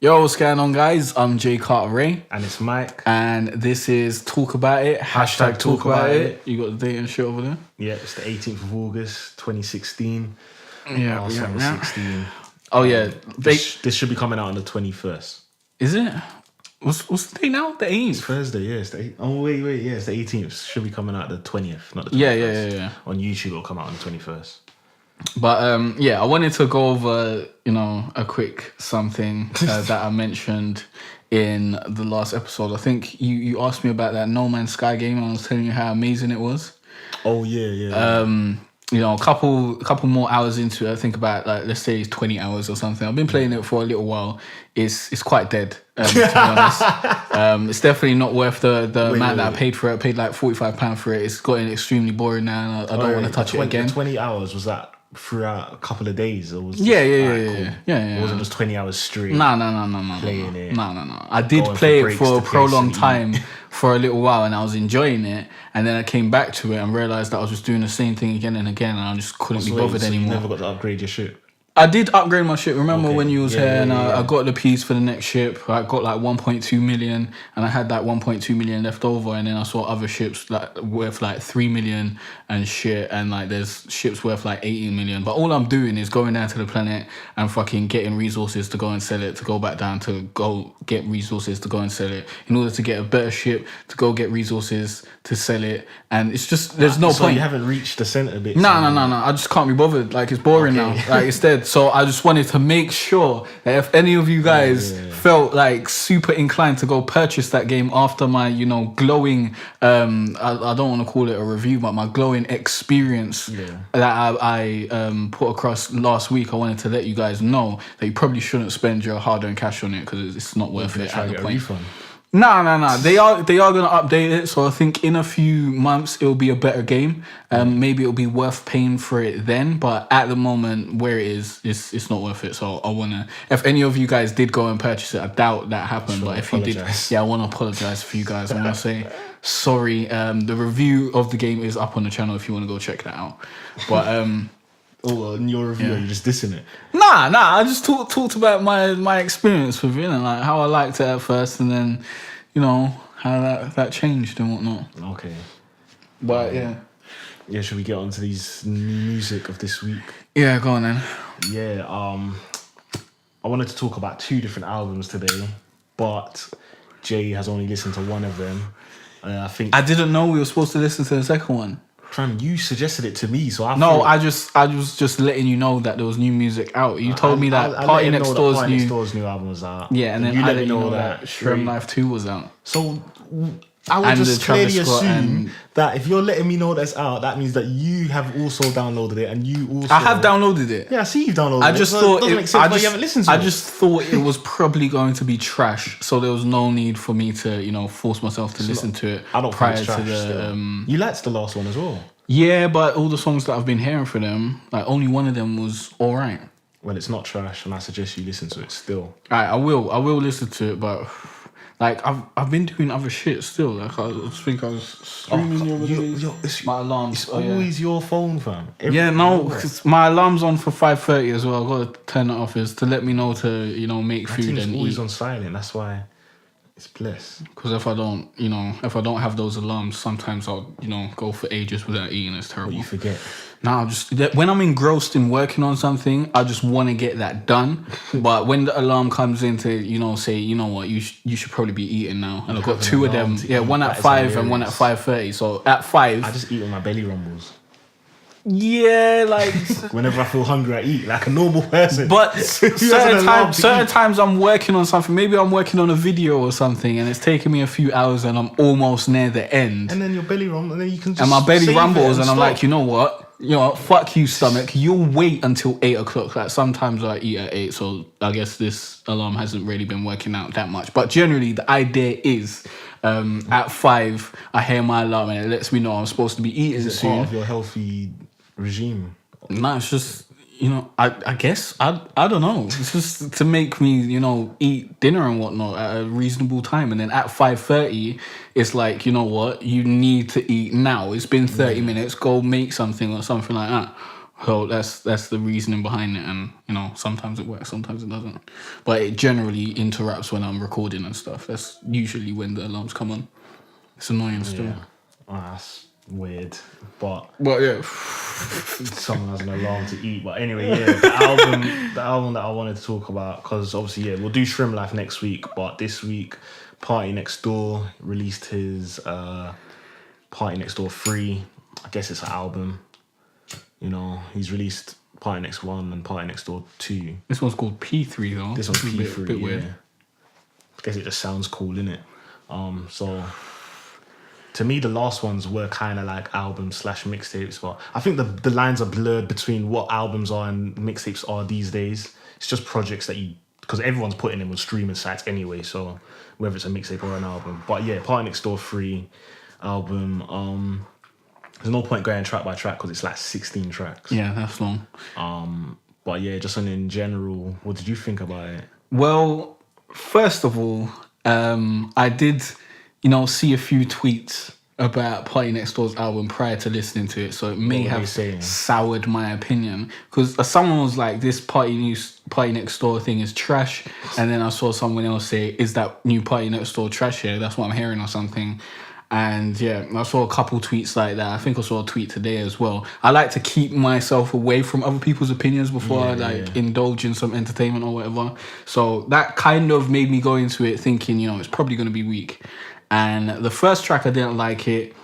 Yo, what's going on, guys? I'm Jay Cartere. And it's Mike. And this is Talk About It. Hashtag Talk About It. You got the date and shit over there? Yeah, it's the 18th of August, 2016. Yeah. 16. Oh, yeah. This should be coming out on the 21st. Is it? What's the date now? The 18th? It's Thursday, yeah. Wait. Yeah, it's the 18th. Should be coming out the 20th, not the 21st. Yeah. On YouTube, it'll come out on the 21st. But I wanted to go over, a quick something that I mentioned in the last episode. I think you asked me about that No Man's Sky game, and I was telling you how amazing it was. Oh yeah. A couple more hours into it, I think about let's say 20 hours or something. I've been playing it for a little while. It's quite dead, to be honest. It's definitely not worth the amount that I paid for it. I paid like £45 for it. It's gotten extremely boring now, and I don't want to touch it again. 20 hours, was that throughout a couple of days? Or was Yeah. It wasn't just 20 hours straight. No. Playing it. No. I did play it for a prolonged time for a little while, and I was enjoying it. And then I came back to it and realized that I was just doing the same thing again and again, and I just couldn't be bothered anymore. You never got to upgrade your shit? I did upgrade my ship. Remember when you was here and yeah. I got the piece for the next ship. I got like 1.2 million, and I had that 1.2 million left over. And then I saw other ships worth like 3 million and shit. And like there's ships worth like 18 million. But all I'm doing is going down to the planet and fucking getting resources to go and sell it, to go back down to go get resources to go and sell it, in order to get a better ship, to go get resources to sell it. And it's just, there's no point. So you haven't reached the center bit? No. I just can't be bothered. Like, it's boring now. Like, it's dead. So I just wanted to make sure that if any of you guys felt like super inclined to go purchase that game after my, glowing, I don't want to call it a review, but my glowing experience that I put across last week, I wanted to let you guys know that you probably shouldn't spend your hard-earned cash on it, because it's not worth it at the point. No. They are gonna update it, so I think in a few months it'll be a better game. Maybe it'll be worth paying for it then. But at the moment, where it is, it's not worth it. So I wanna, if any of you guys did go and purchase it, I doubt that happened. But if you did, I wanna apologize for you guys. I wanna say sorry. The review of the game is up on the channel if you wanna go check that out. But in your review, you're just dissing it? Nah. I just talked about my experience with it and like how I liked it at first, and then, how that changed and whatnot. Okay. But yeah, should we get on to these new music of this week? Yeah, go on then. Yeah, I wanted to talk about 2 different albums today, but Jay has only listened to one of them. I think I didn't know we were supposed to listen to the second one. Fam, you suggested it to me, so I was just letting you know that there was new music out. You told me that PartyNextDoor's new album was out. Yeah, and then I let you know that Shrem Life 2 was out. So I would just clearly assume that if you're letting me know that's out, that means that you have also downloaded it, and you also... I have downloaded it. Yeah, I see you've downloaded it. I just thought it doesn't make sense why you haven't listened to it. I just thought it was probably going to be trash, so there was no need for me to, force myself to listen to it. I don't prior think it's trash to the. Still. You liked the last one as well. Yeah, but all the songs that I've been hearing for them, like only one of them was all right. Well, it's not trash, and I suggest you listen to it still. Alright, I will listen to it, but like I've been doing other shit still. Like I think I was streaming the other day. My alarms. It's always your phone, fam. Cause my alarm's on for 5:30 as well. I've got to turn it off, is to let me know to make food and eat. It's always on silent. That's why it's blessed. Because if I don't have those alarms, sometimes I'll go for ages without eating. It's terrible. But you forget. Nah, when I'm engrossed in working on something, I just want to get that done. But when the alarm comes in to, say, what, you should probably be eating now. And I've got 2 of them. Yeah, one at 5 and one at 5:30. So at 5... I just eat when my belly rumbles. Yeah, like... Whenever I feel hungry, I eat like a normal person. But certain times I'm working on something. Maybe I'm working on a video or something, and it's taking me a few hours and I'm almost near the end. And then your belly rumbles, and then you can just... And my belly rumbles, and I'm like, you know what? Fuck you, stomach. You'll wait until 8 o'clock. Like sometimes I eat at 8, so I guess this alarm hasn't really been working out that much. But generally, the idea is at 5, I hear my alarm and it lets me know I'm supposed to be eating soon. Is it part of your healthy regime? No, it's just I guess I don't know. It's just to make me eat dinner and whatnot at a reasonable time, and then at 5:30 it's like, what, you need to eat now. It's been 30 minutes. Go make something or something like that. So that's the reasoning behind it, and you know sometimes it works, sometimes it doesn't. But it generally interrupts when I'm recording and stuff. That's usually when the alarms come on. It's annoying still. Yeah. Oh, that's weird. But But yeah, someone has an alarm to eat. But anyway, yeah, the album that I wanted to talk about, because obviously, yeah, we'll do Shrimp Life next week, but this week, Party Next Door released his Party Next Door 3. I guess it's an album. You know, he's released Party Next 1 and Party Next Door 2. this one's called P3 though. This one's It's a P3, bit yeah. weird. I guess it just sounds cool, innit? So to me, the last ones were kind of like albums / mixtapes, but I think the lines are blurred between what albums are and mixtapes are these days. It's just projects that because everyone's putting them on streaming sites anyway, so whether it's a mixtape or an album. But yeah, Party Next Door 3 album. There's no point going track by track because it's like 16 tracks. Yeah, that's long. But yeah, just in general, what did you think about it? Well, first of all, I did, see a few tweets about Party Next Door's album prior to listening to it, so it may What were they have saying? soured my opinion. Because someone was like, "This Party Next Door thing is trash," and then I saw someone else say, "Is that new Party Next Door trash here? That's what I'm hearing," or something. And yeah, I saw a couple tweets like that. I think I saw a tweet today as well. I like to keep myself away from other people's opinions before I indulge in some entertainment or whatever. So that kind of made me go into it thinking, it's probably going to be weak. And the first track, I didn't like it.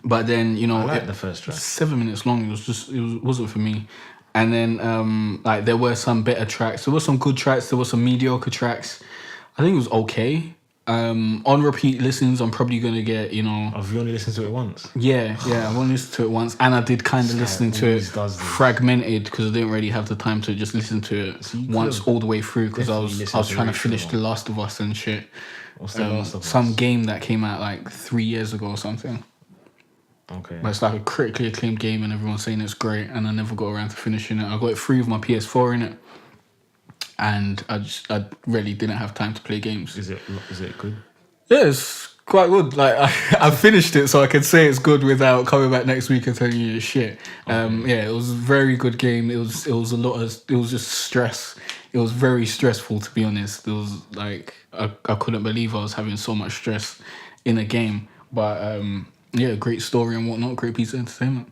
But then, I like the first track. 7 minutes long. It wasn't for me. And then there were some better tracks. There were some good tracks. There were some mediocre tracks. I think it was okay. On repeat listens, I'm probably gonna get, Have you only listened to it once? Yeah, I've only listened to it once, and I did kind of listening to it fragmented because I didn't really have the time to just listen to it once all the way through because I was trying to finish The Last of Us and shit. What's The Last of Us? Some game that came out like 3 years ago or something. Okay. But it's like a critically acclaimed game, and everyone's saying it's great, and I never got around to finishing it. I got it free with my PS4 in it. And I really didn't have time to play games. Is it good? Yeah, it's quite good. Like I finished it, so I can say it's good without coming back next week and telling you it's shit. Yeah, it was a very good game. It was just stress. It was very stressful, to be honest. It was like I couldn't believe I was having so much stress in a game. But yeah, great story and whatnot, great piece of entertainment.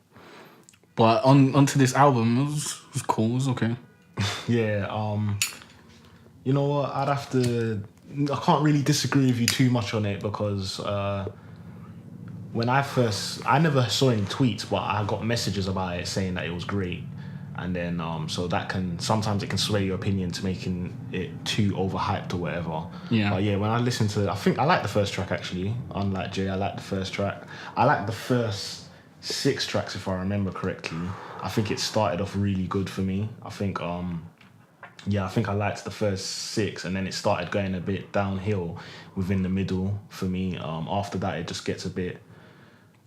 But onto this album, it was cool. It was okay. Yeah, you know what? I can't really disagree with you too much on it because when I never saw any tweets, but I got messages about it saying that it was great. And then, so that sometimes it can sway your opinion to making it too overhyped or whatever. Yeah. But yeah, when I listened to it, I think I like the first track actually. Unlike Jay, I like the first track. I like the first 6 tracks if I remember correctly. I think it started off really good for me. I think I liked the first 6 and then it started going a bit downhill within the middle for me. After that it just gets a bit,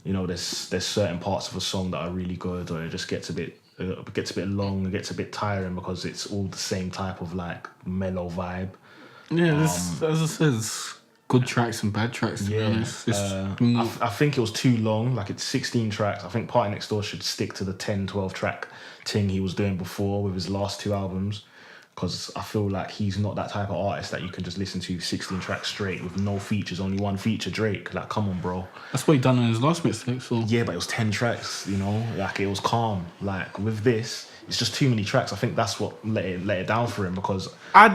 there's certain parts of a song that are really good, or it just gets a bit long, it gets a bit tiring because it's all the same type of like mellow vibe. Yeah, this, as I said, it's good tracks and bad tracks, to be honest. I think it was too long, like it's 16 tracks. I think Party Next Door should stick to the 10-12 track thing he was doing before with his last 2 albums, because I feel like he's not that type of artist that you can just listen to 16 tracks straight with no features, only one feature, Drake. Like, come on, bro. That's what he done on his last mixtape, so... Yeah, but it was 10 tracks, like it was calm. Like with this, it's just too many tracks. I think that's what let it down for him, because I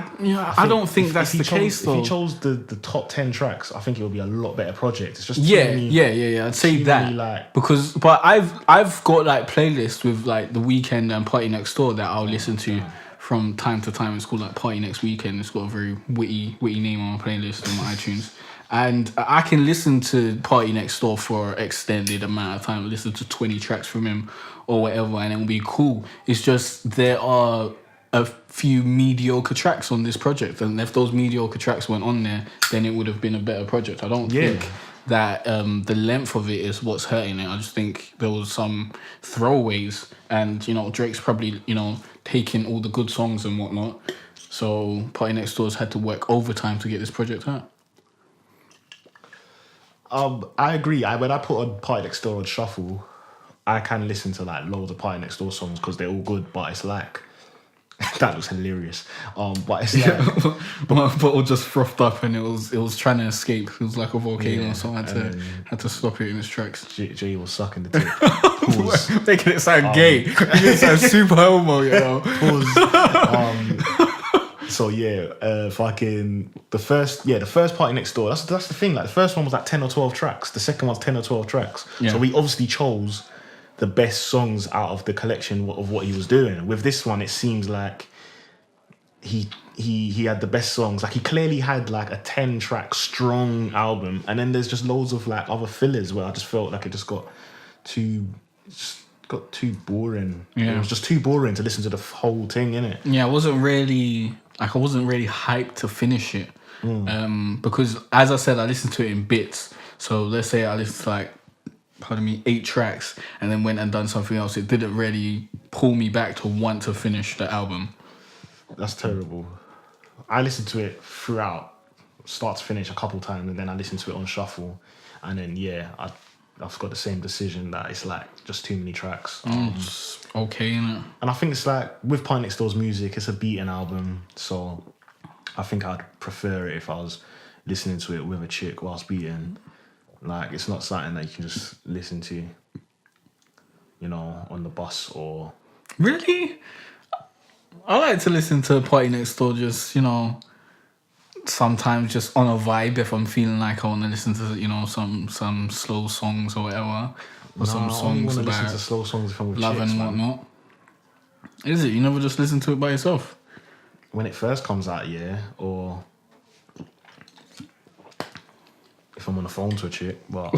don't think that's the case, though. If he chose the top 10 tracks, I think it would be a lot better project. It's just too yeah, many, I'd say that many, but I've got like playlists with like The Weeknd and Party Next Door that I'll listen to from time to time. It's called like Party Next Weekend. It's got a very witty name on my playlist on my iTunes. And I can listen to Party Next Door for an extended amount of time, listen to 20 tracks from him or whatever, and it will be cool. It's just there are a few mediocre tracks on this project, and if those mediocre tracks weren't on there, then it would have been a better project. I don't think that the length of it is what's hurting it. I just think there was some throwaways, and Drake's probably taking all the good songs and whatnot, so Party Next Door's had to work overtime to get this project out. I agree. When I put on Party Next Door on shuffle, I can listen to like loads of Party Next Door songs because they're all good, but it's like that was hilarious. But it's like My bottle just frothed up and it was trying to escape. It was like a volcano, so I had to stop it in its tracks. Jay was sucking the tip. Pause. Making it sound gay. Making it sound super homo, you know. Pause. So yeah, fucking the first Party Next Door. That's the thing. Like the first one was like 10 or 12 tracks. The second one's 10 or 12 tracks. Yeah. So we obviously chose the best songs out of the collection of what he was doing. With this one, it seems like he had the best songs. Like he clearly had like a 10-track strong album, and then there's just loads of like other fillers where I just felt like it just got too boring. Yeah. It was just too boring to listen to the whole thing, innit? Yeah, I wasn't really hyped to finish it. Because as I said, I listened to it in bits. So let's say I listened to like 8 tracks and then went and done something else. It didn't really pull me back to want to finish the album. That's terrible. I listened to it throughout, start to finish, a couple times, and then I listened to it on shuffle, and then I've got the same decision that it's like just too many tracks. It's okay, innit? And I think it's like with Party Next Door's music, it's a beating album, so I think I'd prefer it if I was listening to it with a chick whilst beating. Like it's not something that you can just listen to, you know, on the bus or. Really? I like to listen to Party Next Door just, you know, sometimes just on a vibe if I'm feeling like I want to listen to, you know, some slow songs or whatever. Or some songs about listen to slow songs if I'm with love chicks, and man. whatnot. Is it? You never just listen to it by yourself? When it first comes out, yeah, or if I'm on the phone to a chick, but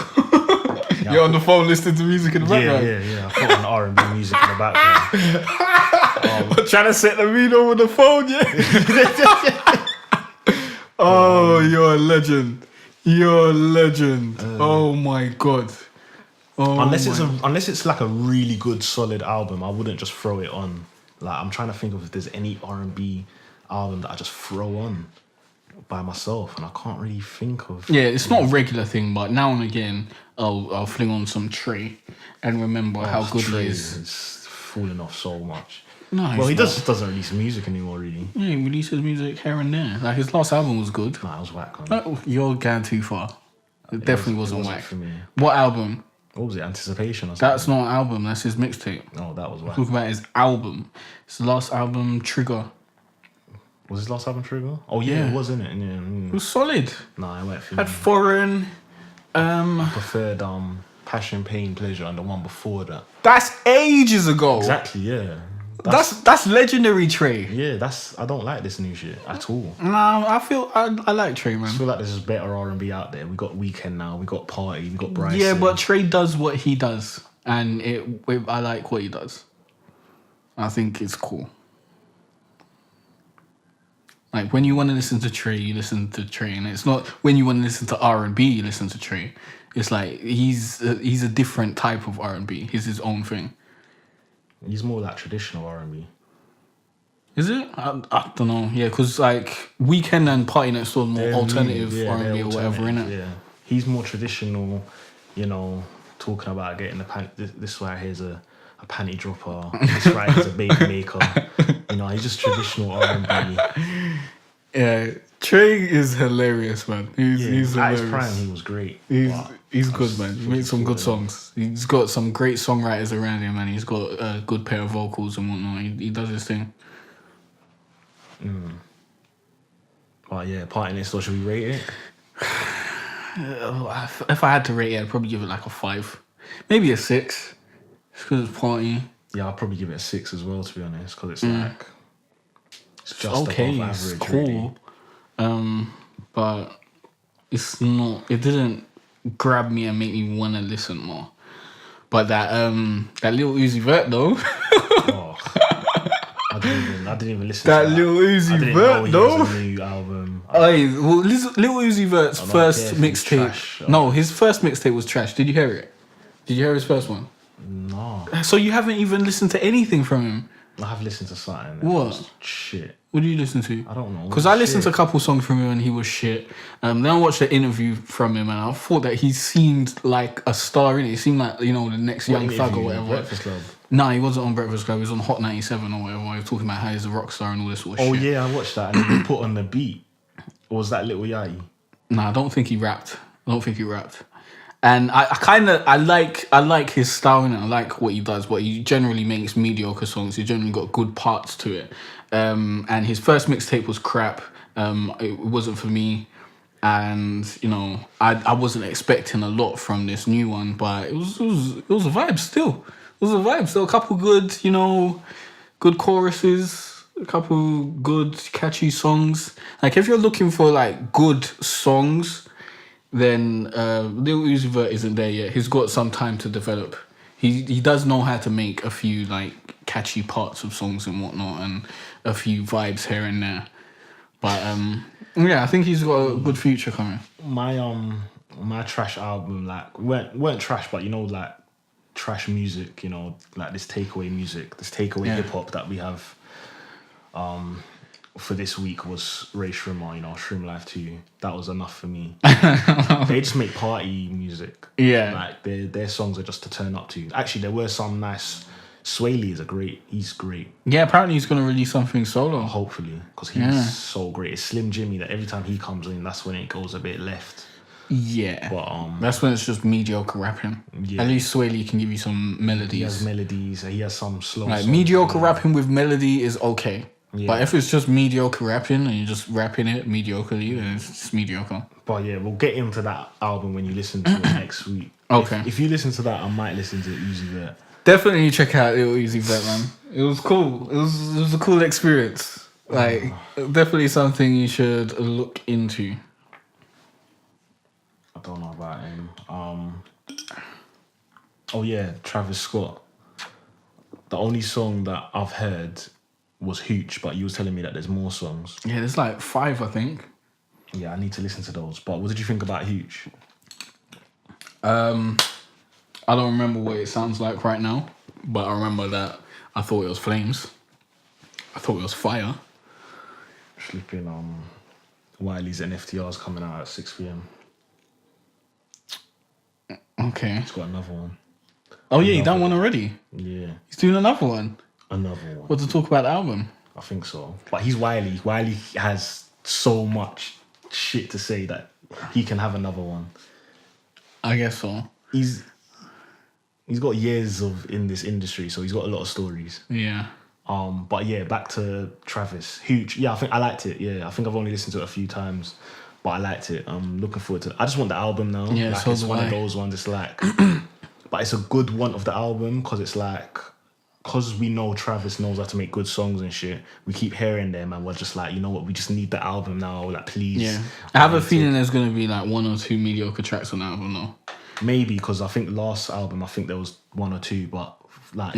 You're on the phone listening to music in the background? Yeah. I put on R&B music in the background. Trying to set the mood over the phone, yeah? Oh, you're a legend. You're a legend. Oh my God. Oh, unless it's like a really good solid album, I wouldn't just throw it on. Like I'm trying to think of if there's any R&B album that I just throw on by myself, and I can't really think of. Yeah, it's not a regular thing, but now and again, I'll fling on some Trey and remember how good Trey he is. It's fallen off so much. No, Well, he not. doesn't release music anymore, really. Yeah, he releases music here and there. Like his last album was good. Nah, it was whack. Man. Oh, you're going too far. It definitely wasn't whack. for me. What album? What was it? Anticipation or something? That's not an album. That's his mixtape. No, that was whack. Talking about his album. His last album, Trigger. Was his last album Trigger? Oh yeah, Yeah. it was, innit? It Yeah. was solid. Nah, it went for Had me. Foreign. Preferred Passion, Pain, Pleasure, and the one before that. That's ages ago. Exactly, yeah. That's legendary Trey. Yeah, I don't like this new shit at all. Nah, I like Trey, man. I feel like there's just better R&B out there. We got Weekend now, we got Party, we got Bryson. Yeah, but Trey does what he does, and I like what he does. I think it's cool. Like when you want to listen to Trey, you listen to Trey, and it's not when you want to listen to R&B, you listen to Trey. It's like he's a different type of R&B. He's his own thing. He's more like traditional R&B. Is it? I don't know. Yeah, because like Weekend and Party Next Door more alternative R&B or whatever, innit? Yeah, he's more traditional. You know, talking about getting the pant. This right here's a panty dropper. This right here's a baby maker. You know, he's just traditional R&B. Yeah, Trey is hilarious, man. He's at hilarious. his prime, he was great. He's good, man. He makes some good songs. He's got some great songwriters around him, man. He's got a good pair of vocals and whatnot. He does his thing. But yeah, Party Next Door, should we rate it? If I had to rate it, I'd probably give it like a 5. Maybe a 6. Because it's Party. Yeah, I'll probably give it a 6 as well, to be honest, because it's like it's just Okay, above it's average. cool. Really. But it's not. It didn't grab me and make me want to listen more. But that Lil Uzi Vert though. Oh, I didn't even listen. That to that. Lil Uzi I didn't Vert know he though. was a new album. Well, Lil Uzi Vert's don't first care if it's trash. mixtape. No, his first mixtape was trash. Did you hear it? Did you hear his first one? No. So you haven't even listened to anything from him? I have listened to something. What? Shit. What do you listen to? I don't know. Because I listened to a couple songs from him and he was shit. Then I watched the interview from him and I thought that he seemed like a star in it. He seemed like, you know, the next Young Thug or whatever. Breakfast Club. No, he wasn't on Breakfast Club. He was on Hot 97 or whatever. He was talking about how he's a rock star and all this sort of shit. Oh yeah, I watched that. And then he put on the beat. Or was that Little Yachty? No, I don't think he rapped. And I like his style and I like what he does, but he generally makes mediocre songs. He generally got good parts to it. And his first mixtape was crap. It wasn't for me. And, you know, I wasn't expecting a lot from this new one, but it was a vibe still. It was a vibe. So a couple good, you know, good choruses, a couple good catchy songs. Like if you're looking for like good songs, then Lil Uzi Vert isn't there yet. He's got some time to develop. He does know how to make a few like catchy parts of songs and whatnot, and a few vibes here and there. But yeah, I think he's got a good future coming. My trash album like weren't trash, but you know, like trash music, you know, like this takeaway music, this takeaway hip hop that we have for this week was Ray Shrimmer, you know, Shrimmer Life 2. That was enough for me. They just make party music. Yeah. Like their songs are just to turn up to. Actually, there were some nice. Sway Lee he's great. Yeah, apparently he's going to release something solo. Hopefully, because he's so great. It's Slim Jimmy that every time he comes in, that's when it goes a bit left. Yeah. But that's when it's just mediocre rapping. Yeah. At least Sway Lee can give you some melodies. He has melodies, he has some slow like songs. Mediocre rapping with melody is okay. Yeah. But if it's just mediocre rapping and you're just rapping it mediocrely, then it's just mediocre. But yeah, we'll get into that album when you listen to it next week. Okay. If you listen to that, I might listen to Uzi Vert. Definitely check out Lil Uzi Vert, man. It was cool. It was a cool experience. Like, definitely something you should look into. I don't know about him. Oh yeah, Travis Scott. The only song that I've heard was Hooch, but you was telling me that there's more songs. Yeah, there's like 5, I think. Yeah, I need to listen to those. But what did you think about Hooch? I don't remember what it sounds like right now, but I remember that I thought it was flames. I thought it was fire. Sleeping Wiley's and FTR's coming out at 6 p.m. Okay. He's got another one. Oh yeah, he done one already. Yeah. He's doing another one. Another one. What to talk about the album? I think so. But he's Wiley. Wiley has so much shit to say that he can have another one. I guess so. He's got years in this industry, so he's got a lot of stories. Yeah. But yeah, back to Travis. Huge. Yeah, I think I liked it. Yeah, I think I've only listened to it a few times, but I liked it. I'm looking forward to it. I just want the album now. Yeah, like, so it's do one I. of those ones. It's like, but it's a good one of the album because it's like, because we know Travis knows how to make good songs and shit. We keep hearing them, and we're just like, you know what? We just need the album now. Like, please. Yeah. I have a feeling there's gonna be like 1 or 2 mediocre tracks on the album though. Maybe because I think last album, I think there was 1 or 2, but like,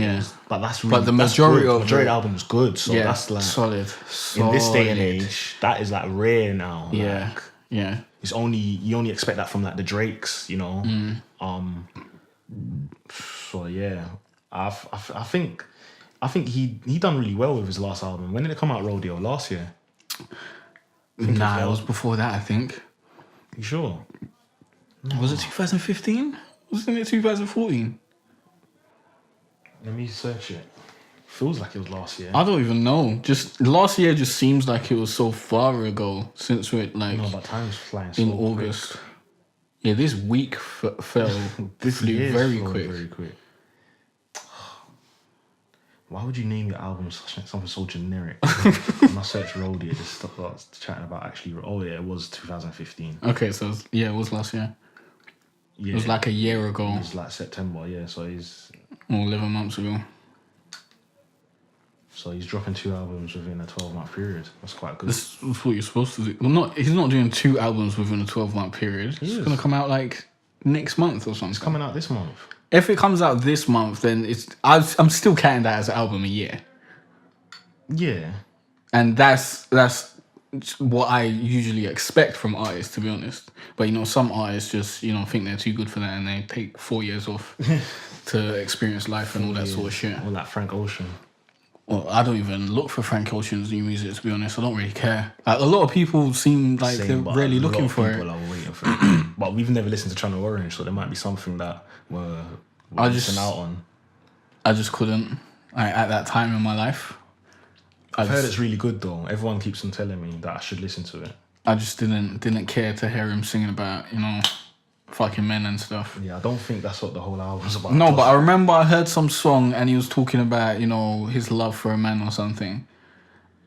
but that's really, but the majority of the album is good. So that's like solid. In this day and age, that is like rare now. Yeah, like, yeah. It's you only expect that from like the Drakes, you know. So yeah, I think he done really well with his last album. When did it come out? Rodeo last year. Nah, it was before that. I think. You sure? Was it 2015? Wasn't it 2014? Let me search it. Feels like it was last year. I don't even know. Just last year just seems like it was so far ago since we're like no, but time's flying so in August. Quick. Yeah, this week flew very quick. Very quick. Why would you name your album something so generic? When I searched Rodeo, it just starts chatting about actually. Oh yeah, it was 2015. Okay, so it was last year. Yeah, it was like a year ago. It was like September. Yeah, so he's 11 months ago. So he's dropping 2 albums within a 12-month period. That's quite good. That's what you're supposed to do. Well, he's not doing 2 albums within a 12-month period. It's going to come out like next month or something. It's coming out this month. If it comes out this month, then I'm still counting that as an album a year. Yeah. And that's what I usually expect from artists, to be honest. But, you know, some artists just, you know, think they're too good for that and they take 4 years off to experience life and all that sort of shit. Or like Frank Ocean. Well, I don't even look for Frank Ocean's new music, to be honest. I don't really care. Like, a lot of people seem like they're really looking for it. People are waiting for it. But we've never listened to Channel Orange, so there might be something that we're missing out on. I just couldn't. At that time in my life. I've heard it's really good though. Everyone keeps on telling me that I should listen to it. I just didn't care to hear him singing about, fucking men and stuff. Yeah, I don't think that's what the whole album's about. No, but I remember I heard some song and he was talking about, his love for a man or something.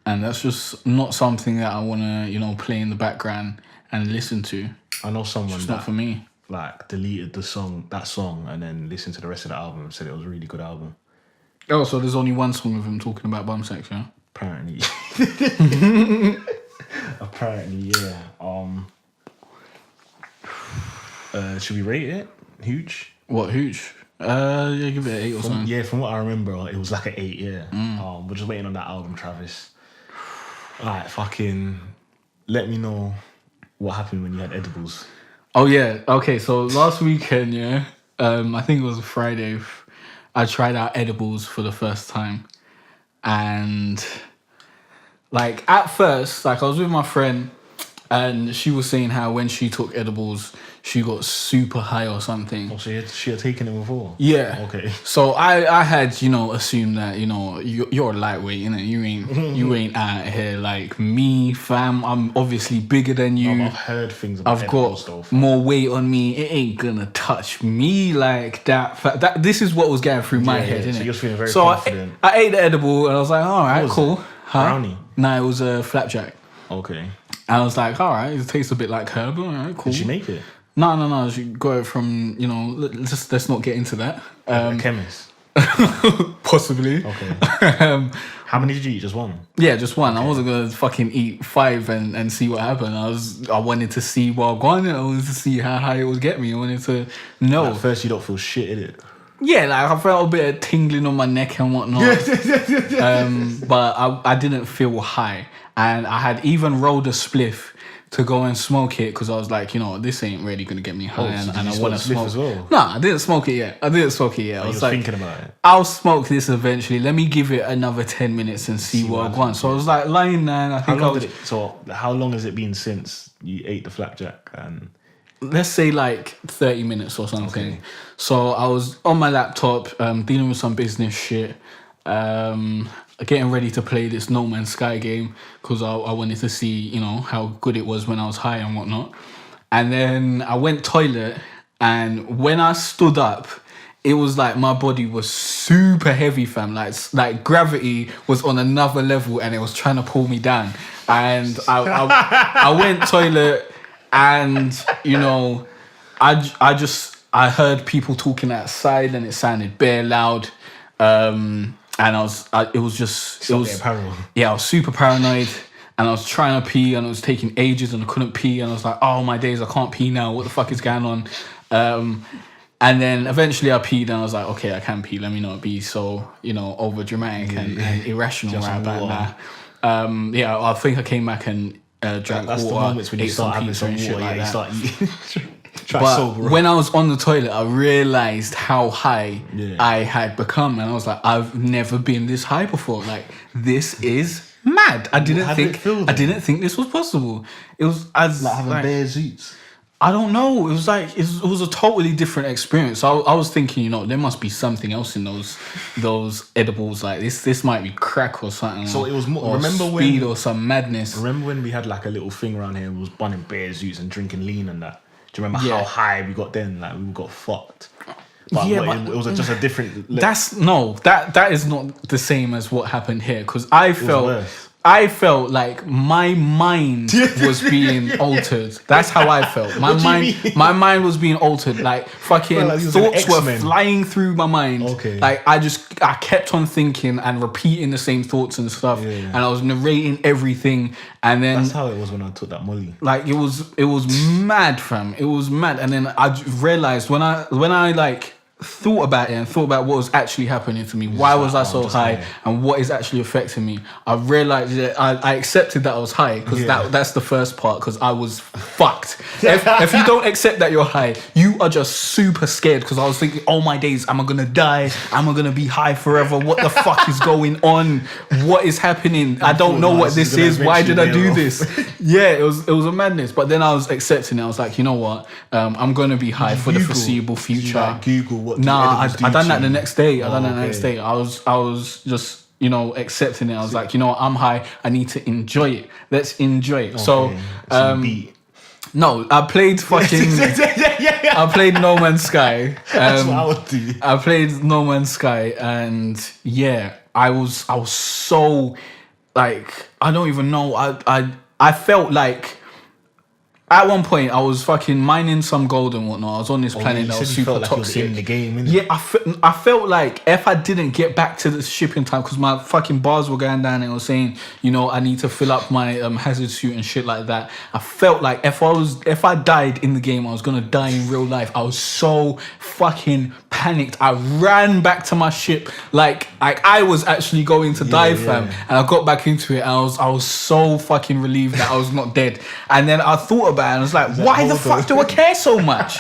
And that's just not something that I want to, play in the background and listen to. I know someone it's not for me. Like deleted that song, and then listened to the rest of the album and said it was a really good album. Oh, so there's only one song of him talking about bum sex, yeah? Apparently. Apparently, yeah. Should we rate it? Huge? What, huge? Yeah, give it an 8 or something. Yeah, from what I remember, it was like an 8, yeah. We're just waiting on that album, Travis. Alright, fucking let me know what happened when you had edibles. Oh, yeah. Okay, so last weekend, yeah, I think it was a Friday, I tried out edibles for the first time. And, like, at first, like, I was with my friend, and she was saying how when she took edibles, she got super high or something. Oh, so she had taken it before? Yeah. Okay. So I had, assumed that, you're a lightweight, innit? You ain't out here like me, fam. I'm obviously bigger than you. I've heard things about I've got more weight on me. It ain't gonna touch me like that. This is what was going through my head, innit? So you're feeling very confident. I ate the edible and I was like, all right, cool. Huh? Brownie? Nah, it was a flapjack. Okay. And I was like, all right, it tastes a bit like herb. All right, cool. Did she make it? No. She got it from, let's not get into that. A chemist? Possibly. Okay. How many did you eat? Just one? Yeah, just one. Okay. I wasn't going to fucking eat 5 and see what happened. I wanted to see what gone. I wanted to see how high it would get me. I wanted to know. At first, you don't feel shit, in it? Yeah, like I felt a bit of tingling on my neck and whatnot. But I didn't feel high. And I had even rolled a spliff to go and smoke it because I was like, this ain't really going to get me high. And I want to smoke as well? No, I didn't smoke it yet. I was like, thinking about it. I'll smoke this eventually. Let me give it another 10 minutes and see what I want. So I was like lying there and I think how long has it been since you ate the flapjack? And let's say like 30 minutes or something. Okay. So I was on my laptop dealing with some business shit. Getting ready to play this No Man's Sky game because I wanted to see, how good it was when I was high and whatnot. And then I went toilet, and when I stood up, it was like my body was super heavy, fam. Like gravity was on another level, and it was trying to pull me down. And I went toilet, and I heard people talking outside, and it sounded bare loud. And I was super paranoid, and I was trying to pee, and it was taking ages, and I couldn't pee, and I was like, oh my days, I can't pee now. What the fuck is going on? And then eventually I peed, and I was like, okay, I can pee. Let me not be so, over dramatic and irrational right about now. I think I came back and drank water. The moments when you start having some water, like you start eating. But when I was on the toilet, I realized how high I had become, and I was like, I've never been this high before. Like, this is mad. I didn't think this was possible. It was as like having bare zoots. I don't know. It was like it was a totally different experience. I was thinking, there must be something else in those edibles. Like this might be crack or something. So it was more. Or remember speed when or some madness. Remember when we had like a little thing around here? And we was bunning bare zoots and drinking lean and that. Do you remember how high we got then? Like we got fucked. But it was just a different. That is not the same as what happened here because I felt like my mind was being altered. That's how I felt. My mind was being altered. Like fucking thoughts were flying through my mind. Okay. Like I kept on thinking and repeating the same thoughts and stuff. Yeah. And I was narrating everything. And then that's how it was when I took that molly. Like it was mad, fam. It was mad. And then I realized when I like thought about it and thought about what was actually happening to me, why was I so high and what is actually affecting me, I realized that I accepted that I was high because that's the first part because I was fucked. if you don't accept that you're high, you are just super scared. Because I was thinking, oh my days, am I gonna die? Am I gonna be high forever? What the fuck is going on? What is happening? I don't know what this is. Why did I do this? Yeah, it was a madness. But then I was accepting it. I was like, you know what? I'm gonna be high for the foreseeable future. Like Google what? Nah, I done that the next day. I was just, you know, accepting it. I was like, you know what, I'm high. I need to enjoy it. Let's enjoy it. So, no, I played fucking. I played No Man's Sky. That's what I would do. I played No Man's Sky, and yeah, I was so like, I don't even know. I felt like. At one point, I was fucking mining some gold and whatnot. I was on this planet that was super toxic. In the game, innit? Yeah, I felt like if I didn't get back to the shipping time, because my fucking bars were going down and it was saying, you know, I need to fill up my hazard suit and shit like that. I felt like if I died in the game, I was gonna die in real life. I was so fucking panicked. I ran back to my ship like I was actually going to die, fam. And I got back into it. And I was so fucking relieved that I was not dead. And then I thought about it and I was like, why the fuck do I care so much?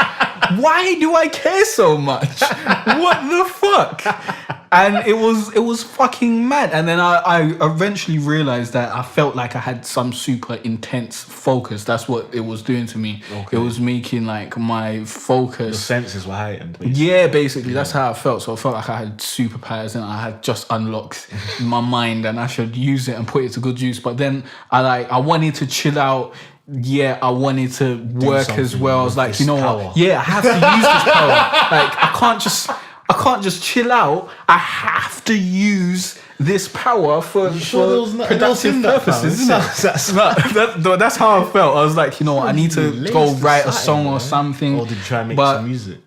Why do I care so much? What the fuck? And it was fucking mad. And then I eventually realized that I felt like I had some super intense focus. That's what it was doing to me. Okay. It was making like my focus. The senses were heightened. Basically. Yeah, basically that's how I felt. So I felt like I had superpowers and I had just unlocked my mind and I should use it and put it to good use. But then I wanted to chill out. Yeah, I wanted to work as well. I was like, you know what? Yeah, I have to use this power. Like I can't just chill out. I have to use this power for productive purposes. That's how I felt. I was like, you know what? I need to go write a song or something. Or did you try and make some music?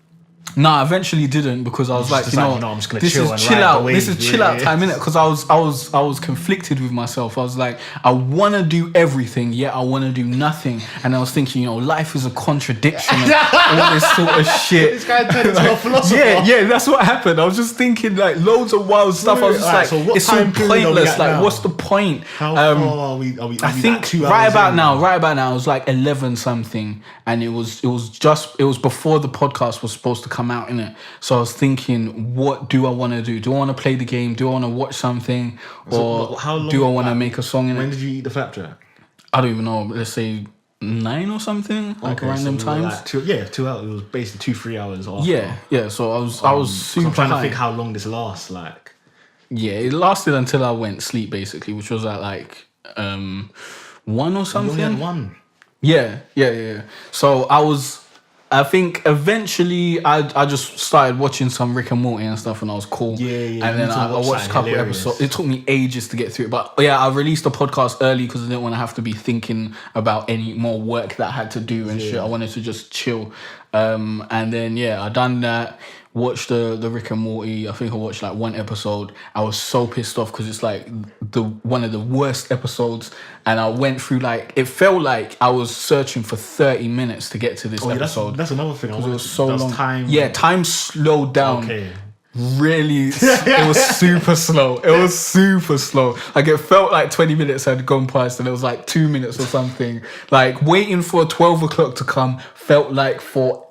No, I eventually didn't because I was like, you know, I'm just gonna this chill is chill out. This is chill out time, innit? Because I was conflicted with myself. I was like, I want to do everything, yet I want to do nothing. And I was thinking, you know, life is a contradiction and all this sort of shit. This guy turned into a philosopher. Yeah, that's what happened. I was just thinking like loads of wild stuff. I was just like, so it's so pointless. Like, what's the point? How far are we I think right about now, it was like 11 something, and it was before the podcast was supposed to come out in it. So I was thinking, what do I want to do? Do I want to play the game? Do I want to watch something? Or do I want to make a song in it? When did you eat the flapjack? I don't even know. Let's say 9 or something, like random times. Like 2 hours. It was basically 2-3 hours after. Yeah. So I was super I'm trying high. to think how long this lasts. Like, yeah, it lasted until I went sleep basically, which was at like 1 or something. You only had 1. Yeah. So I think eventually I just started watching some Rick and Morty and stuff, and I was cool. Yeah. And then I watched a couple episodes. It took me ages to get through it, but yeah, I released the podcast early because I didn't want to have to be thinking about any more work that I had to do and shit. I wanted to just chill. And then I done that. Watched the Rick and Morty. I think I watched like 1 episode. I was so pissed off because it's like one of the worst episodes, and I went through like, it felt like I was searching for 30 minutes to get to this episode. That's another thing. It was so long. Time. Time slowed down. Okay. Really, it was super slow. Like it felt like 20 minutes had gone past, and it was like 2 minutes or something. Like waiting for 12 o'clock to come felt like forever.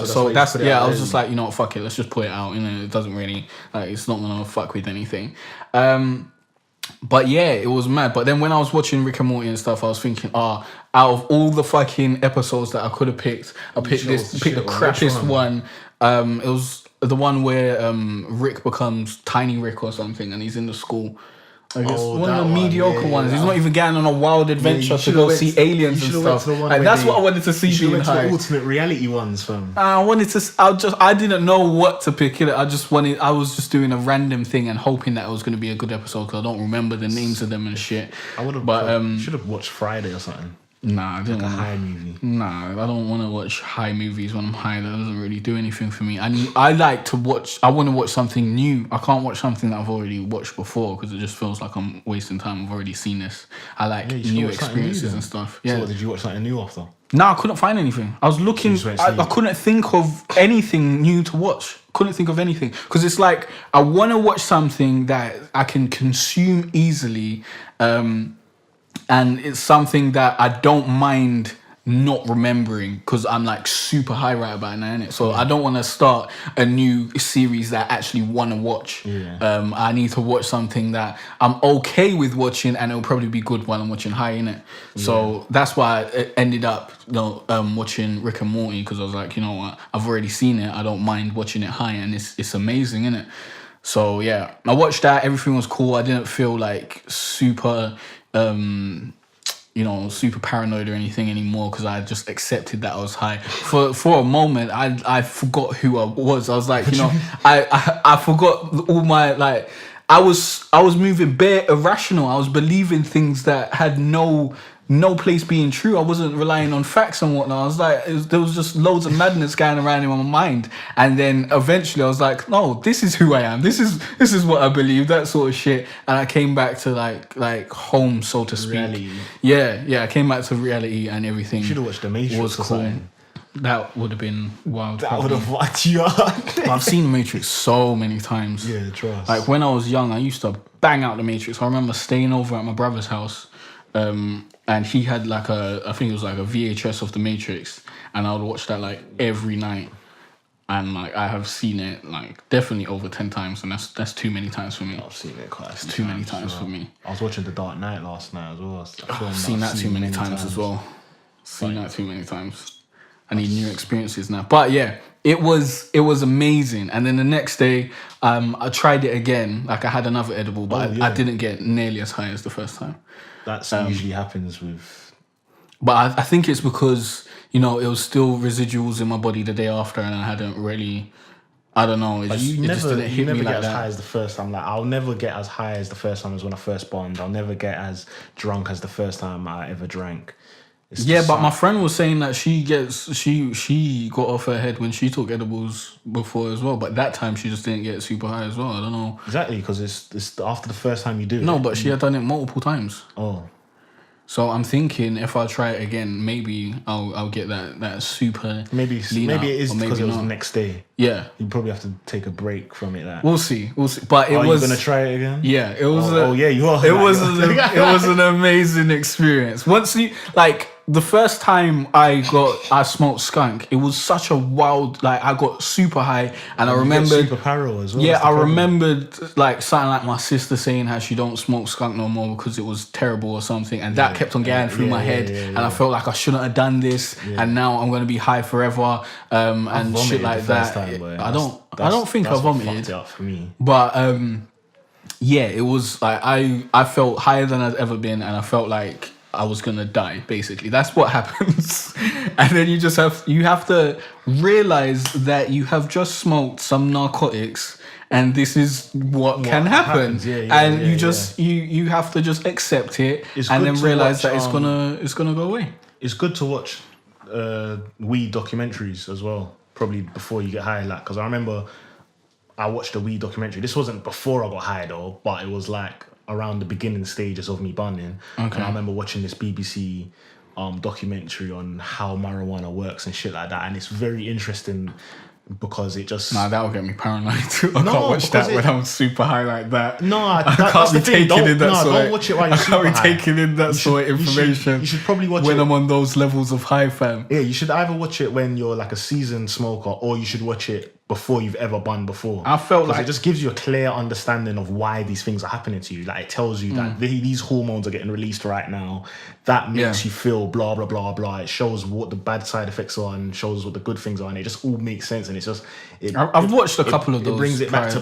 So that's I was just like, you know what, fuck it, let's just put it out. You know, it doesn't really like, it's not gonna fuck with anything. But yeah, it was mad. But then when I was watching Rick and Morty and stuff, I was thinking, out of all the fucking episodes that I could have picked, I picked the crappiest one. It was the one where Rick becomes Tiny Rick or something, and he's in the school. I guess one of the mediocre ones. He's not even getting on a wild adventure to go see aliens and stuff. Like, that's what I wanted to see. You went to the alternate reality ones, fam. I didn't know what to pick. I was just doing a random thing and hoping that it was going to be a good episode because I don't remember the names of them and shit. I would have. But should have watched Friday or something. Nah, I didn't want a high movie. Nah, I don't want to watch high movies when I'm high. That doesn't really do anything for me. I like to watch. I want to watch something new. I can't watch something that I've already watched before because it just feels like I'm wasting time. I've already seen this. I like new experiences and stuff. Yeah. So what, did you watch something new after? No, I couldn't find anything. I was looking. I couldn't think of anything new to watch. Couldn't think of anything because it's like I want to watch something that I can consume easily. And it's something that I don't mind not remembering because I'm like super high right about now, innit? So I don't want to start a new series that I actually want to watch. Yeah. I need to watch something that I'm okay with watching, and it'll probably be good while I'm watching high, innit? So that's why I ended up, watching Rick and Morty, because I was like, you know what, I've already seen it. I don't mind watching it high, and it's amazing, innit? So yeah, I watched that. Everything was cool. I didn't feel like super super paranoid or anything anymore, because I just accepted that I was high. For a moment, I forgot who I was. I was like, I forgot all my, like, I was moving bare irrational. I was believing things that had no place being true. I wasn't relying on facts and whatnot. I was like, there was just loads of madness going around in my mind. And then eventually I was like, no, this is who I am. This is what I believe, that sort of shit. And I came back to like home, so to speak. Reality. Yeah, I came back to reality, and everything. You should have watched The Matrix was or cool. something. That would have been wild. That would have fucked you up. I've seen Matrix so many times. Yeah, trust. Like when I was young, I used to bang out The Matrix. I remember staying over at my brother's house, and he had like I think it was like a VHS of The Matrix, and I would watch that like every night. And like I have seen it like definitely over 10 times, and that's too many times for me. I've seen it quite a few Too many times times as for well. me. I was watching The Dark Knight last night as well. I've seen that too many times as well. Seen that too many times. I need new experiences now. But yeah, it was amazing. And then the next day, I tried it again. Like I had another edible, but I didn't get nearly as high as the first time. That's usually happens with. But I think it's because, it was still residuals in my body the day after, and I hadn't really, I don't know. It just didn't hit me like get as that. high as the first time. Like I'll never get as high as the first time as when I first bombed. I'll never get as drunk as the first time I ever drank. But my friend was saying that she got off her head when she took edibles before as well. But that time she just didn't get super high as well. I don't know. Exactly, because it's after the first time you do it. No, but she had done it multiple times. Oh. So I'm thinking if I try it again, maybe I'll get that super. Maybe it is because it was the next day. Yeah, you probably have to take a break from it. We'll see. But it was. You gonna try it again? Yeah, it was. Yeah, you are. It was an amazing experience. Once you the first time I smoked skunk, it was such a wild, I got super high, and I remembered super paro as well. Yeah, I remembered something like my sister saying how she don't smoke skunk no more because it was terrible or something, and that kept on going through my head, and I felt like I shouldn't have done this, and now I'm gonna be high forever, and shit like that. I don't think I vomited. Fucked it up for me. But yeah, it was like I felt higher than I'd ever been, and I felt like I was gonna die. Basically, that's what happens. And then you have to realize that you have just smoked some narcotics, and this is what can happen. You have to just accept it, and then realize that it's gonna go away. It's good to watch weed documentaries as well, probably before you get high. Because I remember I watched a weed documentary. This wasn't before I got high though, but it was like around the beginning stages of me bunning. Okay. And I remember watching this BBC documentary on how marijuana works and shit like that, and it's very interesting because it just... Nah, that'll get me paranoid too. I can't watch that when I'm super high like that. No, I can't be taking in that sort of... Don't watch it while you're super high. I can't be taking in that sort of information. You should probably watch it when I'm on those levels of high, fam. Yeah, you should either watch it when you're like a seasoned smoker, or you should watch it before you've ever bunned before. I felt like it just gives you a clear understanding of why these things are happening to you. Like it tells you that these hormones are getting released right now. That makes you feel blah blah blah blah. It shows what the bad side effects are and shows what the good things are, and it just all makes sense. And it's just I've watched a couple of those. It brings it back to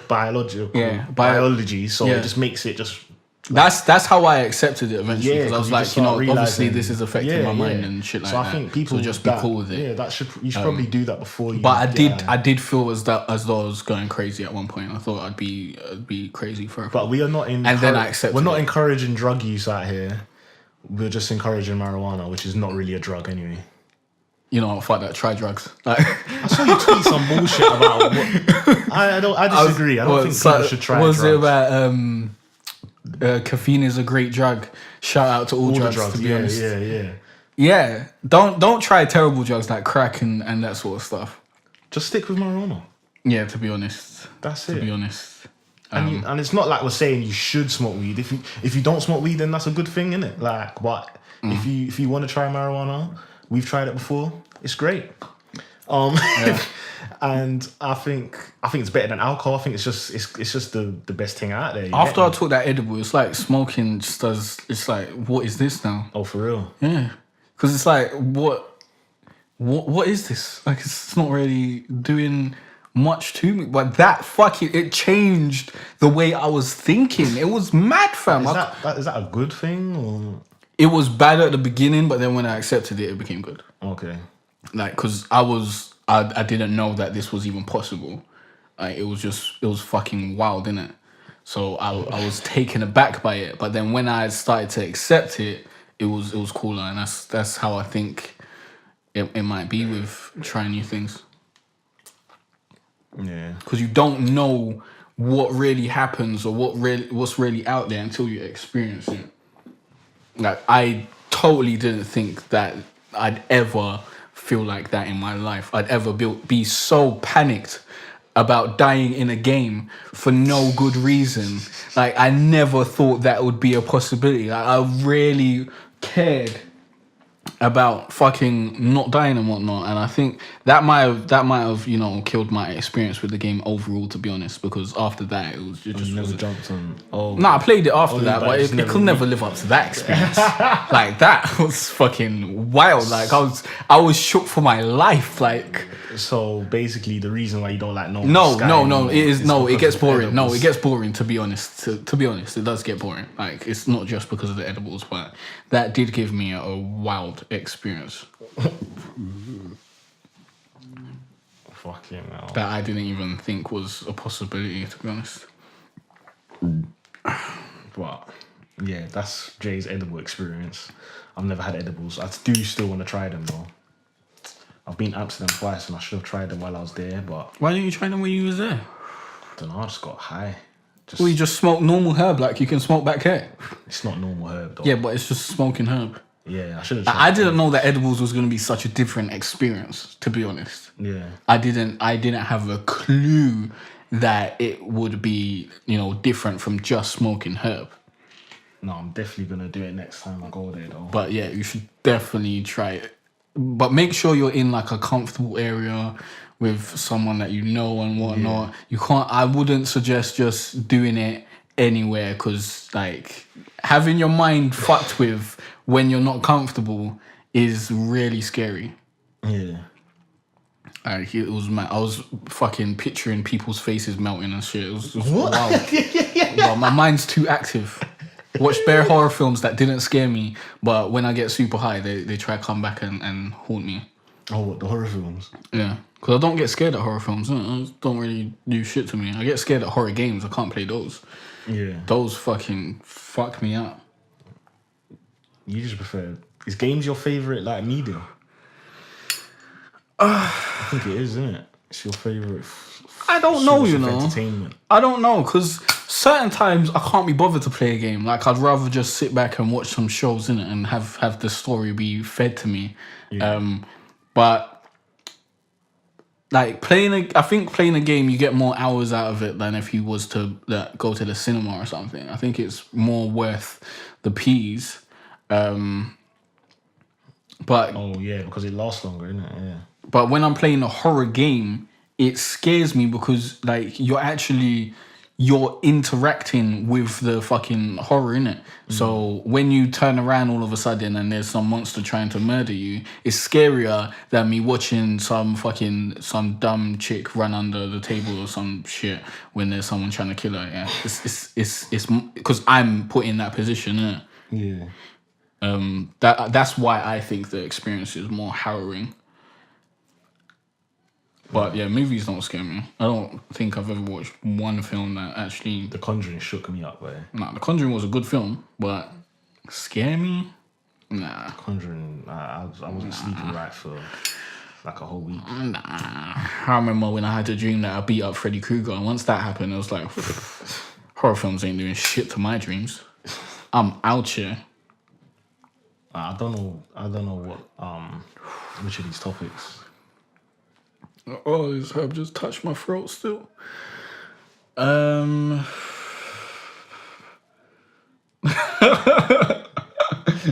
biology. So it just makes it just. That's how I accepted it eventually, because I was like, obviously this is affecting my mind and shit like that. So I think people just be cool with it. Yeah, you should probably do that before you. But I did feel as though I was going crazy at one point. I thought I'd be crazy for a. But we are not in. And then I accepted. We're not encouraging drug use out here. We're just encouraging marijuana, which is not really a drug anyway. You know, fuck that. Try drugs. I saw you tweet some bullshit about. I disagree. I don't think people should try. Was drugs. It about caffeine is a great drug. Shout out to all drugs. To be honest. Yeah. Don't try terrible drugs like crack and that sort of stuff. Just stick with marijuana. Yeah, to be honest. That's it. To be honest. And it's not like we're saying you should smoke weed. If you don't smoke weed, then that's a good thing, innit? But If you want to try marijuana, we've tried it before. It's great. And I think it's better than alcohol. I think it's just the best thing out there. After I took that edible, it's like smoking just does. It's like, what is this now? Oh, for real? Yeah, because it's like, what is this? Like, it's not really doing much to me. But that it changed the way I was thinking. It was mad, fam. Is that a good thing? Or? It was bad at the beginning, but then when I accepted it, it became good. Okay. Like, because I didn't know that this was even possible. Like, it was fucking wild, innit? So I was taken aback by it. But then when I started to accept it, it was cooler. And that's how I think it might be with trying new things. Yeah. Because you don't know what really happens or what's really out there until you experience it. Like, I totally didn't think that I'd ever feel like that in my life. I'd ever be so panicked about dying in a game for no good reason. Like, I never thought that would be a possibility. Like, I really cared about fucking not dying and whatnot, and I think that might have killed my experience with the game overall, to be honest, because after that it just never jumped on. No, I played it after that, but it could never live up to that experience. Like, that was fucking wild. Like, I was shook for my life. Like, so basically, the reason why you don't like it gets boring. No, it gets boring. To be honest, to be honest, it does get boring. Like, it's not just because of the edibles, but that did give me a wild experience. Fucking hell. That I didn't even think was a possibility, to be honest. But yeah, that's Jay's edible experience. I've never had edibles. I do still want to try them though. I've been to Amsterdam twice and I should have tried them while I was there, but why didn't you try them when you was there? I don't know, I just got high. Well, you just smoke normal herb like you can smoke back here. It's not normal herb though. Yeah, but it's just smoking herb. Yeah, I should have. I didn't know that edibles was going to be such a different experience, to be honest. Yeah. I didn't have a clue that it would be, different from just smoking herb. No, I'm definitely going to do it next time I go there though. But yeah, you should definitely try it. But make sure you're in like a comfortable area with someone that you know and whatnot. Yeah. I wouldn't suggest just doing it anywhere, because like having your mind fucked with when you're not comfortable is really scary. Yeah. Like, it was mad. I was fucking picturing people's faces melting and shit. It was just what? Wild. Well, my mind's too active. Watched bare horror films that didn't scare me, but when I get super high, they try to come back and haunt me. Oh, what, the horror films? Yeah, because I don't get scared at horror films. I don't really do shit to me. I get scared at horror games. I can't play those. Yeah. Those fucking fuck me up. You just prefer... Is games your favourite, like, medium? I think it is, isn't it? It's your favourite... I don't know, entertainment. I don't know, because certain times I can't be bothered to play a game. Like, I'd rather just sit back and watch some shows, innit, and have the story be fed to me. Yeah. But like I think playing a game, you get more hours out of it than if you was to go to the cinema or something. I think it's more worth the P's. But oh yeah, because it lasts longer, isn't it? Yeah. But when I'm playing a horror game, it scares me because like you're interacting with the fucking horror, innit? So when you turn around all of a sudden and there's some monster trying to murder you, it's scarier than me watching some dumb chick run under the table or some shit when there's someone trying to kill her. Yeah, it's because I'm put in that position, innit? Yeah. That's why I think the experience is more harrowing. But yeah, movies don't scare me. I don't think I've ever watched one film that actually... The Conjuring shook me up, though. Nah, The Conjuring was a good film, but scare me? Nah. Conjuring, I wasn't sleeping right for like a whole week. Nah. I remember when I had a dream that I beat up Freddy Krueger, and once that happened, it was like, horror films ain't doing shit to my dreams. I'm out here. I don't know what which of these topics. Oh, this herb just touched my throat still.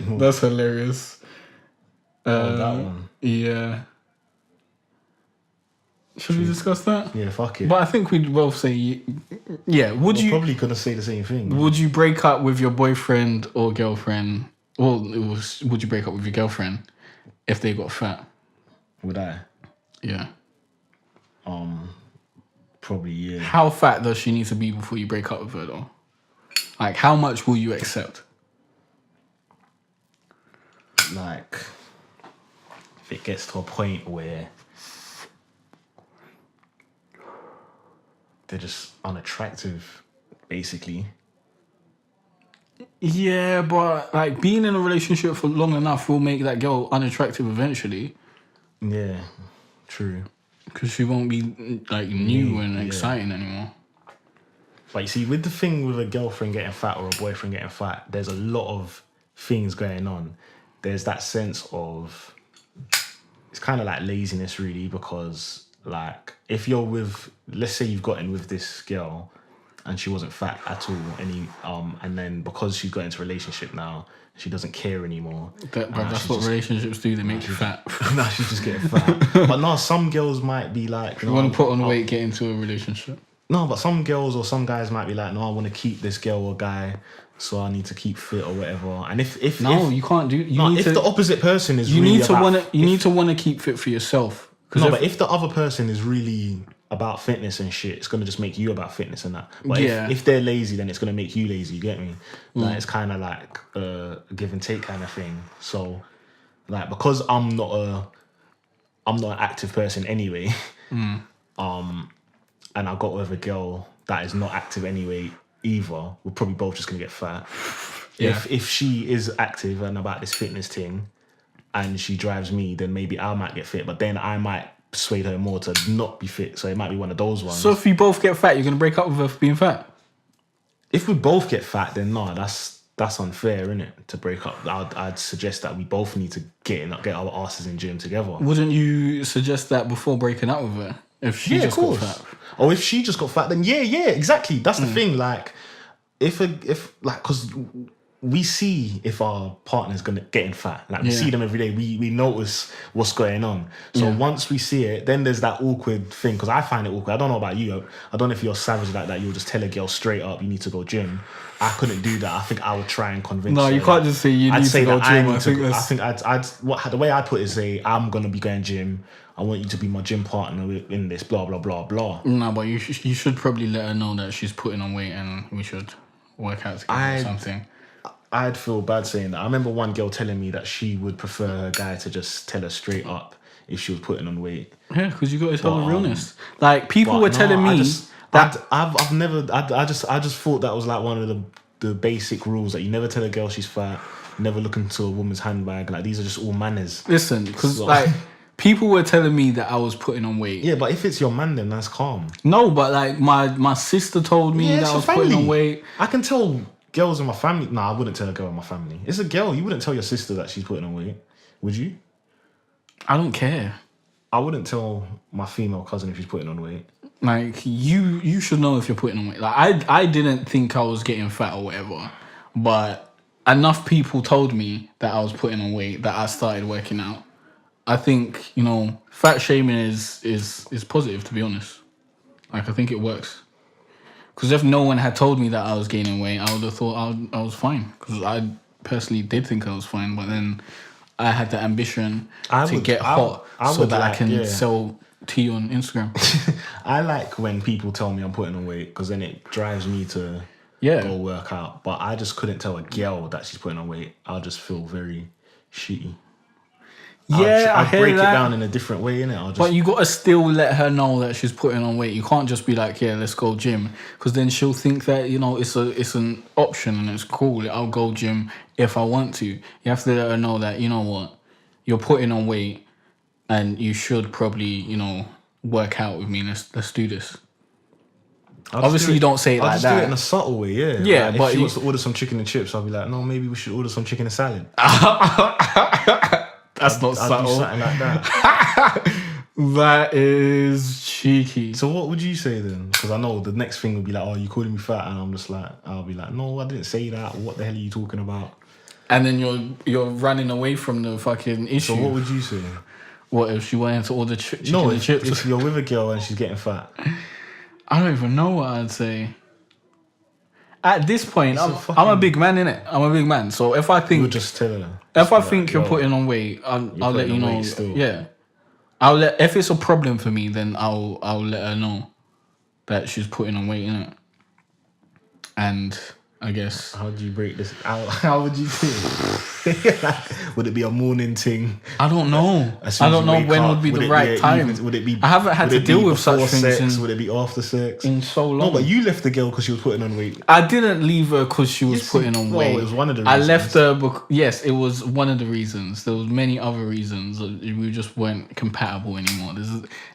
anymore. That's hilarious. That one. Yeah. Should we discuss that? Yeah, fuck it. But I think we'd both say, yeah. Would We're you probably gonna say the same thing. would you break up with your boyfriend or girlfriend? Well, would you break up with your girlfriend if they got fat? Would I? Yeah. Probably, yeah. How fat does she need to be before you break up with her, though? Like, how much will you accept? Like, if it gets to a point where they're just unattractive, basically. Yeah, but like being in a relationship for long enough will make that girl unattractive eventually. Yeah, true. Because she won't be like new and exciting anymore. But you see, with the thing with a girlfriend getting fat or a boyfriend getting fat, there's a lot of things going on. There's that sense of, it's kind of like laziness really, because like if you're with, let's say you've gotten with this girl and she wasn't fat at all, and then because she's got into a relationship now, she doesn't care anymore. That's what relationships do. They make you fat. Now she's just getting fat. But no, some girls might be like, You want to put on weight, get into a relationship. No, but some girls or some guys might be like, no, I want to keep this girl or guy, so I need to keep fit or whatever. And if you can't do. if the opposite person is you really need to about, need to want to keep fit for yourself. No, but if the other person is really about fitness and shit, it's gonna just make you about fitness and that. But if they're lazy, then it's gonna make you lazy. You get me? Like it's kind of like a give and take kind of thing. So, like because I'm not an active person anyway. And I got with a girl that is not active anyway either, we're probably both just gonna get fat. Yeah. If she is active and about this fitness thing and she drives me, then maybe I might get fit, but then I might persuade her more to not be fit. So it might be one of those ones. So if you both get fat, you're gonna break up with her for being fat? If we both get fat, then no, that's unfair, isn't it? To break up. I'd suggest that we both need to get our asses in gym together. Wouldn't you suggest that before breaking up with her? If she just got fat. Or if she just got fat, then yeah, exactly. That's the thing. Like, because we see if our partner's getting fat. Like we see them every day. We notice what's going on. So once we see it, then there's that awkward thing. Because I find it awkward. I don't know about you. I don't know if you're savage like that. You'll just tell a girl straight up, you need to go gym. I couldn't do that. I think I would try and convince her. No, you can't just say you need to go gym. The way I'd put it is say, I'm gonna be going gym. I want you to be my gym partner in this, blah, blah, blah, blah. No, but you should probably let her know that she's putting on weight and we should work out together or something. I'd feel bad saying that. I remember one girl telling me that she would prefer her guy to just tell her straight up if she was putting on weight. Yeah, because you got to tell the realness. Like, people were telling me that... I just thought that was like one of the basic rules, that you never tell a girl she's fat, never look into a woman's handbag. Like, these are just all manners. Listen, because like... People were telling me that I was putting on weight. Yeah, but if it's your man, then that's calm. No, but like my sister told me that I was putting on weight. I can tell girls in my family. No, I wouldn't tell a girl in my family. It's a girl. You wouldn't tell your sister that she's putting on weight, would you? I don't care. I wouldn't tell my female cousin if she's putting on weight. Like you should know if you're putting on weight. Like I didn't think I was getting fat or whatever, but enough people told me that I was putting on weight that I started working out. I think, fat shaming is positive, to be honest. Like, I think it works. Because if no one had told me that I was gaining weight, I would have thought I was fine. Because I personally did think I was fine, but then I had the ambition to get hot so that I can sell tea on Instagram. I like when people tell me I'm putting on weight, because then it drives me to go work out. But I just couldn't tell a girl that she's putting on weight. I'll just feel very shitty. I'd break it down in a different way, innit? But you gotta still let her know that she's putting on weight. You can't just be like, let's go gym, because then she'll think that it's an option and it's cool. I'll go gym if I want to. You have to let her know that you're putting on weight, and you should probably work out with me. Let's do this. Obviously, you don't say it like that. I'll just do it in a subtle way, yeah. Yeah, like, but if she wants to order some chicken and chips, I'll be like, no, maybe we should order some chicken and salad. That's not subtle. I'd do something like that. That is cheeky. So what would you say then? Because I know the next thing would be like, oh, you calling me fat? And I'm just like, I'll be like, no, I didn't say that. What the hell are you talking about? and then you're running away from the fucking issue. So what would you say? What if she wanted to order chicken No, and chips? if you're with a girl and she's getting fat. I don't even know what I'd say. At this point, I'm a big man, innit? I'm a big man. So if I think... You'll just tell her. If I think you're putting on weight, I'll let you know. Yeah. If it's a problem for me, then I'll let her know that she's putting on weight, innit? And I guess... How do you break this? How would you do it? Would it be a morning thing? I don't know. I don't know when would be the right time. Would it be? I haven't had to deal with such things would it be after sex? In so long. No, but you left the girl because she was putting on weight. I didn't leave her because she was putting on weight. It was one of the reasons. I left her yes, it was one of the reasons. There was many other reasons. We just weren't compatible anymore.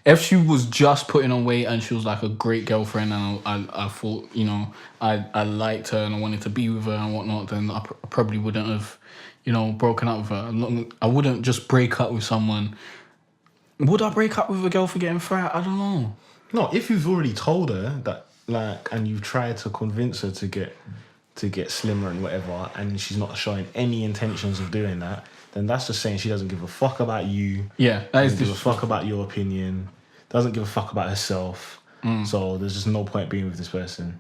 If she was just putting on weight and she was like a great girlfriend and I thought, you know, I liked her and I wanted to be with her and whatnot, then I probably wouldn't have, you know, broken up with her. I wouldn't just break up with someone. Would I break up with a girl for getting fat? I don't know. No, if you've already told her that, like, and you've tried to convince her to get slimmer and whatever, and she's not showing any intentions of doing that, then that's just saying she doesn't give a fuck about you. Yeah, that is doesn't give a fuck about your opinion. Doesn't give a fuck about herself. So there's just no point being with this person.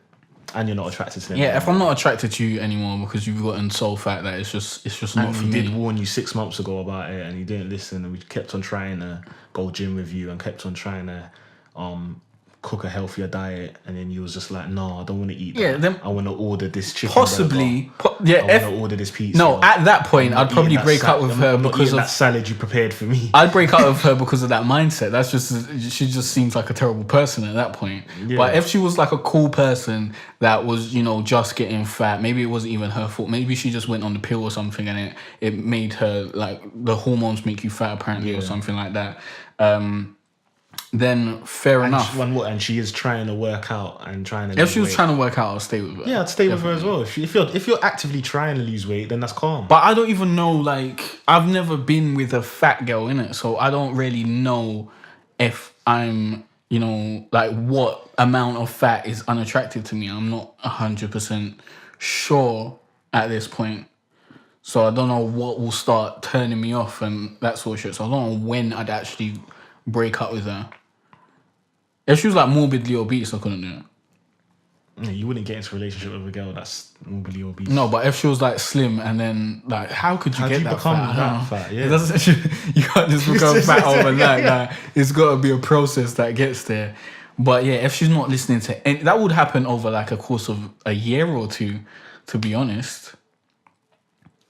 And you're not attracted to them. Yeah, if I'm not attracted to you anymore because you've gotten so fat that it's just not for me. He did warn you 6 months ago about it and you didn't listen, and we kept on trying to go gym with you and kept on trying to cook a healthier diet, and then you was just like, no, I don't want to eat that. Then I want to order this chicken possibly burger. I want to order this pizza. No, at that point I'd probably break up with her because of that salad you prepared for me. I'd break up with her because of that mindset. That's just, she just seems like a terrible person at that point. Yeah. But if she was like a cool person that was, you know, just getting fat, maybe it wasn't even her fault. Maybe she just went on the pill or something and it made her, like, the hormones make you fat apparently or something like that. Then fair enough. And she is trying to work out and trying to. If she was trying to work out, I'll stay with her. Yeah, I'd stay with her as well. If you're actively trying to lose weight, then that's calm. But I don't even know. Like, I've never been with a fat girl innit, so I don't really know if I'm, you know, like what amount of fat is unattractive to me. I'm not 100% sure at this point. So I don't know what will start turning me off and that sort of shit. So I don't know when I'd actually break up with her. If she was like morbidly obese, I couldn't do it. Yeah, you wouldn't get into a relationship with a girl that's morbidly obese. No, but if she was like slim and then like, how could you get that fat? Yeah. You can't just become fat overnight. Like, it's got to be a process that gets there. But yeah, if she's not listening to any, that would happen over like a course of a year or two, to be honest.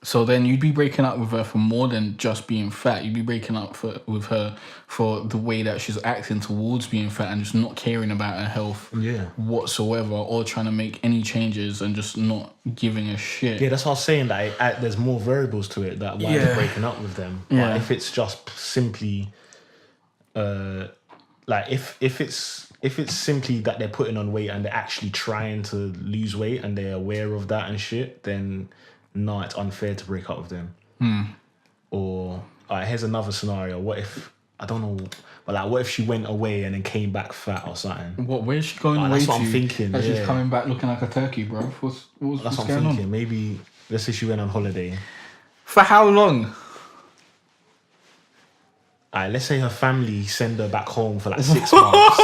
So then you'd be breaking up with her for more than just being fat. You'd be breaking up with her for the way that she's acting towards being fat and just not caring about her health whatsoever, or trying to make any changes and just not giving a shit. Yeah, that's what I was saying. That there's more variables to it that why they're breaking up with them. Yeah. But if it's just simply, like if it's simply that they're putting on weight and they're actually trying to lose weight and they're aware of that and shit, then no, it's unfair to break up with them. Or here's another scenario. What if, I don't know, but like, what if she went away and then came back fat or something? Where's she going away that's to? What I'm thinking. That she's coming back looking like a turkey, bro. What's what I'm going thinking. on? Maybe, let's say she went on holiday. For how long? Let's say her family send her back home for like 6 months.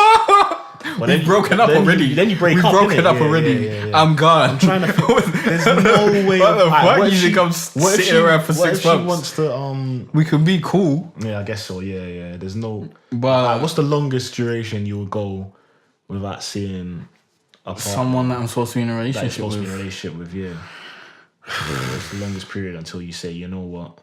Well, we've broken up already. Then you break up. We've broken up already. Yeah. I'm gone. I'm trying to think. There's no way. What the fuck? You think I'm sitting around for 6 months? What if she wants to? We can be cool. Yeah, I guess so. Yeah. There's no. But what's the longest duration you would go without seeing a partner? Someone that I'm supposed to be in a relationship with? Yeah. What's the longest period until you say, you know what?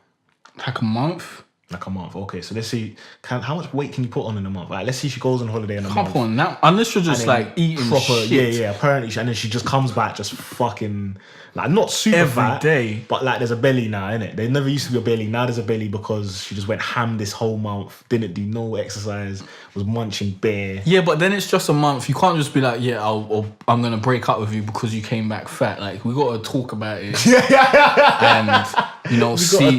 Like a month. Like a month. Okay, so let's see. How much weight can you put on in a month? Let's see she goes on holiday in a month. Come on now, unless you're just like eating proper. Shit. Yeah. Apparently, and then she just comes back just fucking like not super every fat, day. but like there's a belly now, innit? There never used to be a belly. Now there's a belly because she just went ham this whole month. Didn't do no exercise. Was munching bare. Yeah, but then it's just a month. You can't just be like, yeah, I'm gonna break up with you because you came back fat. Like, we gotta talk about it. And you know, see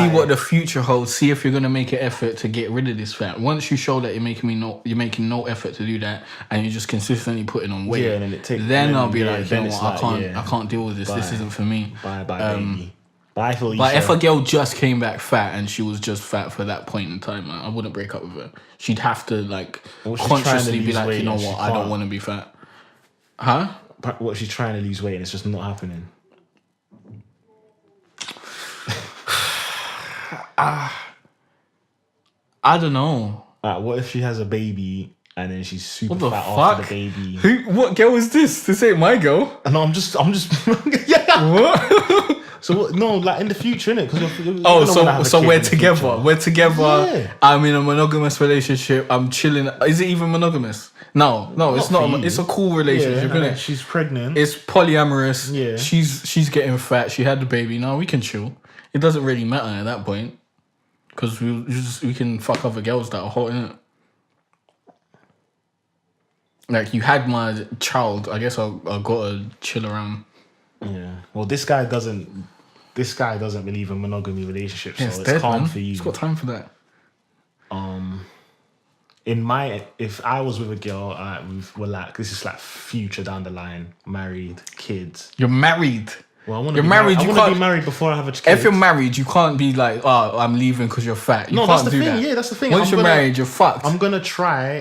what the future holds. See if you're gonna make an effort to get rid of this fat. Once you show that you're making no effort to do that, and you're just consistently putting on weight, and then I'll be like, you know what, I can't deal with this. This isn't for me. Bye, baby. But I feel But if a girl just came back fat and she was just fat for that point in time, like, I wouldn't break up with her. She'd have to like consciously be like, you know what, I don't want to be fat. Huh? But what, she's trying to lose weight and it's just not happening. I don't know. What if she has a baby and then she's super What the fat fuck? after the baby? What girl is this? This ain't my girl. No, I'm just yeah. What? So what, no, like in the future, innit? So we're together. We're together. Yeah. I'm in a monogamous relationship. I'm chilling. Is it even monogamous? No, it's not. It's a cool relationship, yeah, isn't it? She's pregnant. It's polyamorous. Yeah. She's getting fat. She had the baby. Now we can chill. It doesn't really matter at that point because we can fuck other girls that are hot, innit? Like, you had my child. I guess I gotta chill around. Yeah. Well, this guy doesn't believe in monogamy relationships, Yeah, so it's it's calm man. for you. He's got time for that. If I was with a girl, we're like, this is like future down the line, married, kids. You're married. Well, I want You're to be married. married. You I want to can't be married before I have a kid. If you're married, you can't be like, oh, I'm leaving because you're fat. You No, can't that's the do thing. that. Yeah, that's the thing. Once you're married, you're fucked. I'm gonna try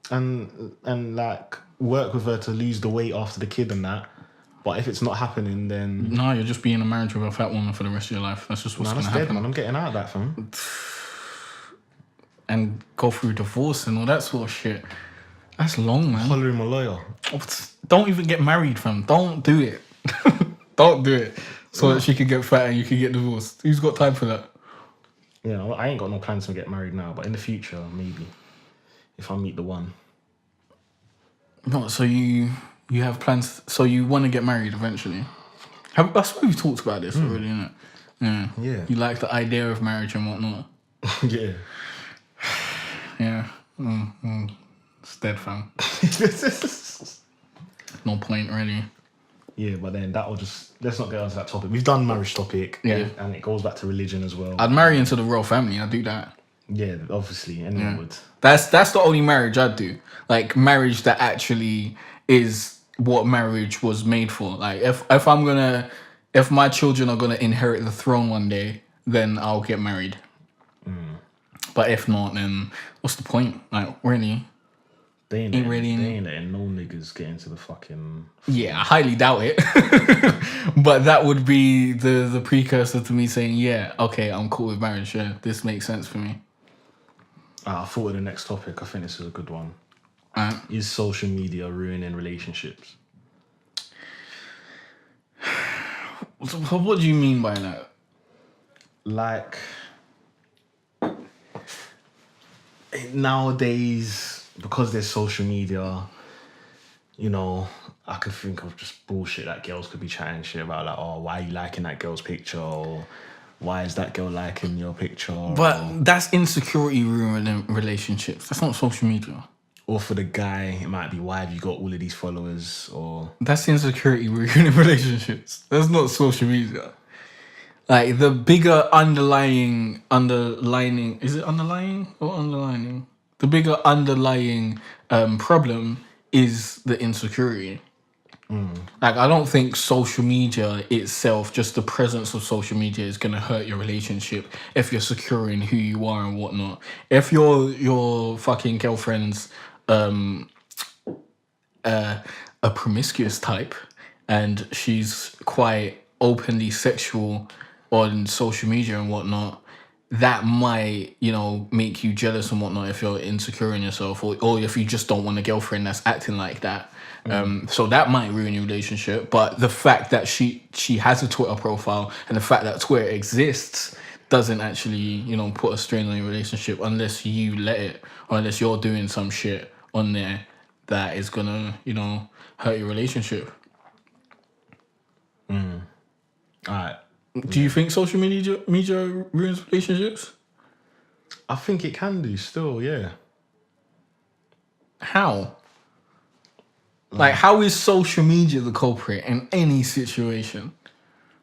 and like work with her to lose the weight after the kid and that. But if it's not happening, then No, you're just being in a marriage with a fat woman for the rest of your life. That's just what's that's gonna dead, happen. man. I'm getting out of that, fam. And go through divorce and all that sort of shit. That's long, man. Hollering my lawyer. Don't even get married, fam. Don't do it. Don't do it. So that she can get fat and you can get divorced. Who's got time for that? Yeah, I ain't got no plans to get married now, but in the future, maybe. If I meet the one. No, so you have plans. So you want to get married eventually. I suppose we've talked about this already, innit? Yeah. Yeah. You like the idea of marriage and whatnot. Yeah. Yeah. It's dead, fam. No point, really. Yeah, but then that'll just... Let's not get onto that topic. We've done marriage topic. Yeah. And it goes back to religion as well. I'd marry into the royal family. I'd do that. Yeah, obviously. Anyone would. That's the only marriage I'd do. Like, marriage that actually is what marriage was made for. Like, if my children are gonna inherit the throne one day, then I'll get married. But if not, then what's the point? Like, really? They ain't really letting no niggas get into the fucking... Yeah, I highly doubt it. But that would be the precursor to me saying, yeah, okay, I'm cool with marriage. Yeah, this makes sense for me. I thought of the next topic. I think this is a good one. Alright. Is social media ruining relationships? So what do you mean by that? Like, nowadays, because there's social media, you know, I could think of just bullshit that girls could be chatting shit about, like, oh, why are you liking that girl's picture? Or why is that girl liking your picture? But that's insecurity ruining relationships. That's not social media. Or for the guy, it might be, why have you got all of these followers? Or That's insecurity ruining relationships. That's not social media. Like, the bigger underlining, is it underlying or underlining? The bigger underlying problem is the insecurity. Like, I don't think social media itself, just the presence of social media, is gonna hurt your relationship if you're secure in who you are and whatnot. If your fucking girlfriend's a promiscuous type and she's quite openly sexual on social media and whatnot, that might, make you jealous and whatnot if you're insecure in yourself, or if you just don't want a girlfriend that's acting like that. So that might ruin your relationship. But the fact that she has a Twitter profile and the fact that Twitter exists doesn't actually, put a strain on your relationship unless you let it, or unless you're doing some shit on there that is gonna, hurt your relationship. alright. Do you think social media ruins relationships? I think it can do still, yeah. How? Like, how is social media the culprit in any situation?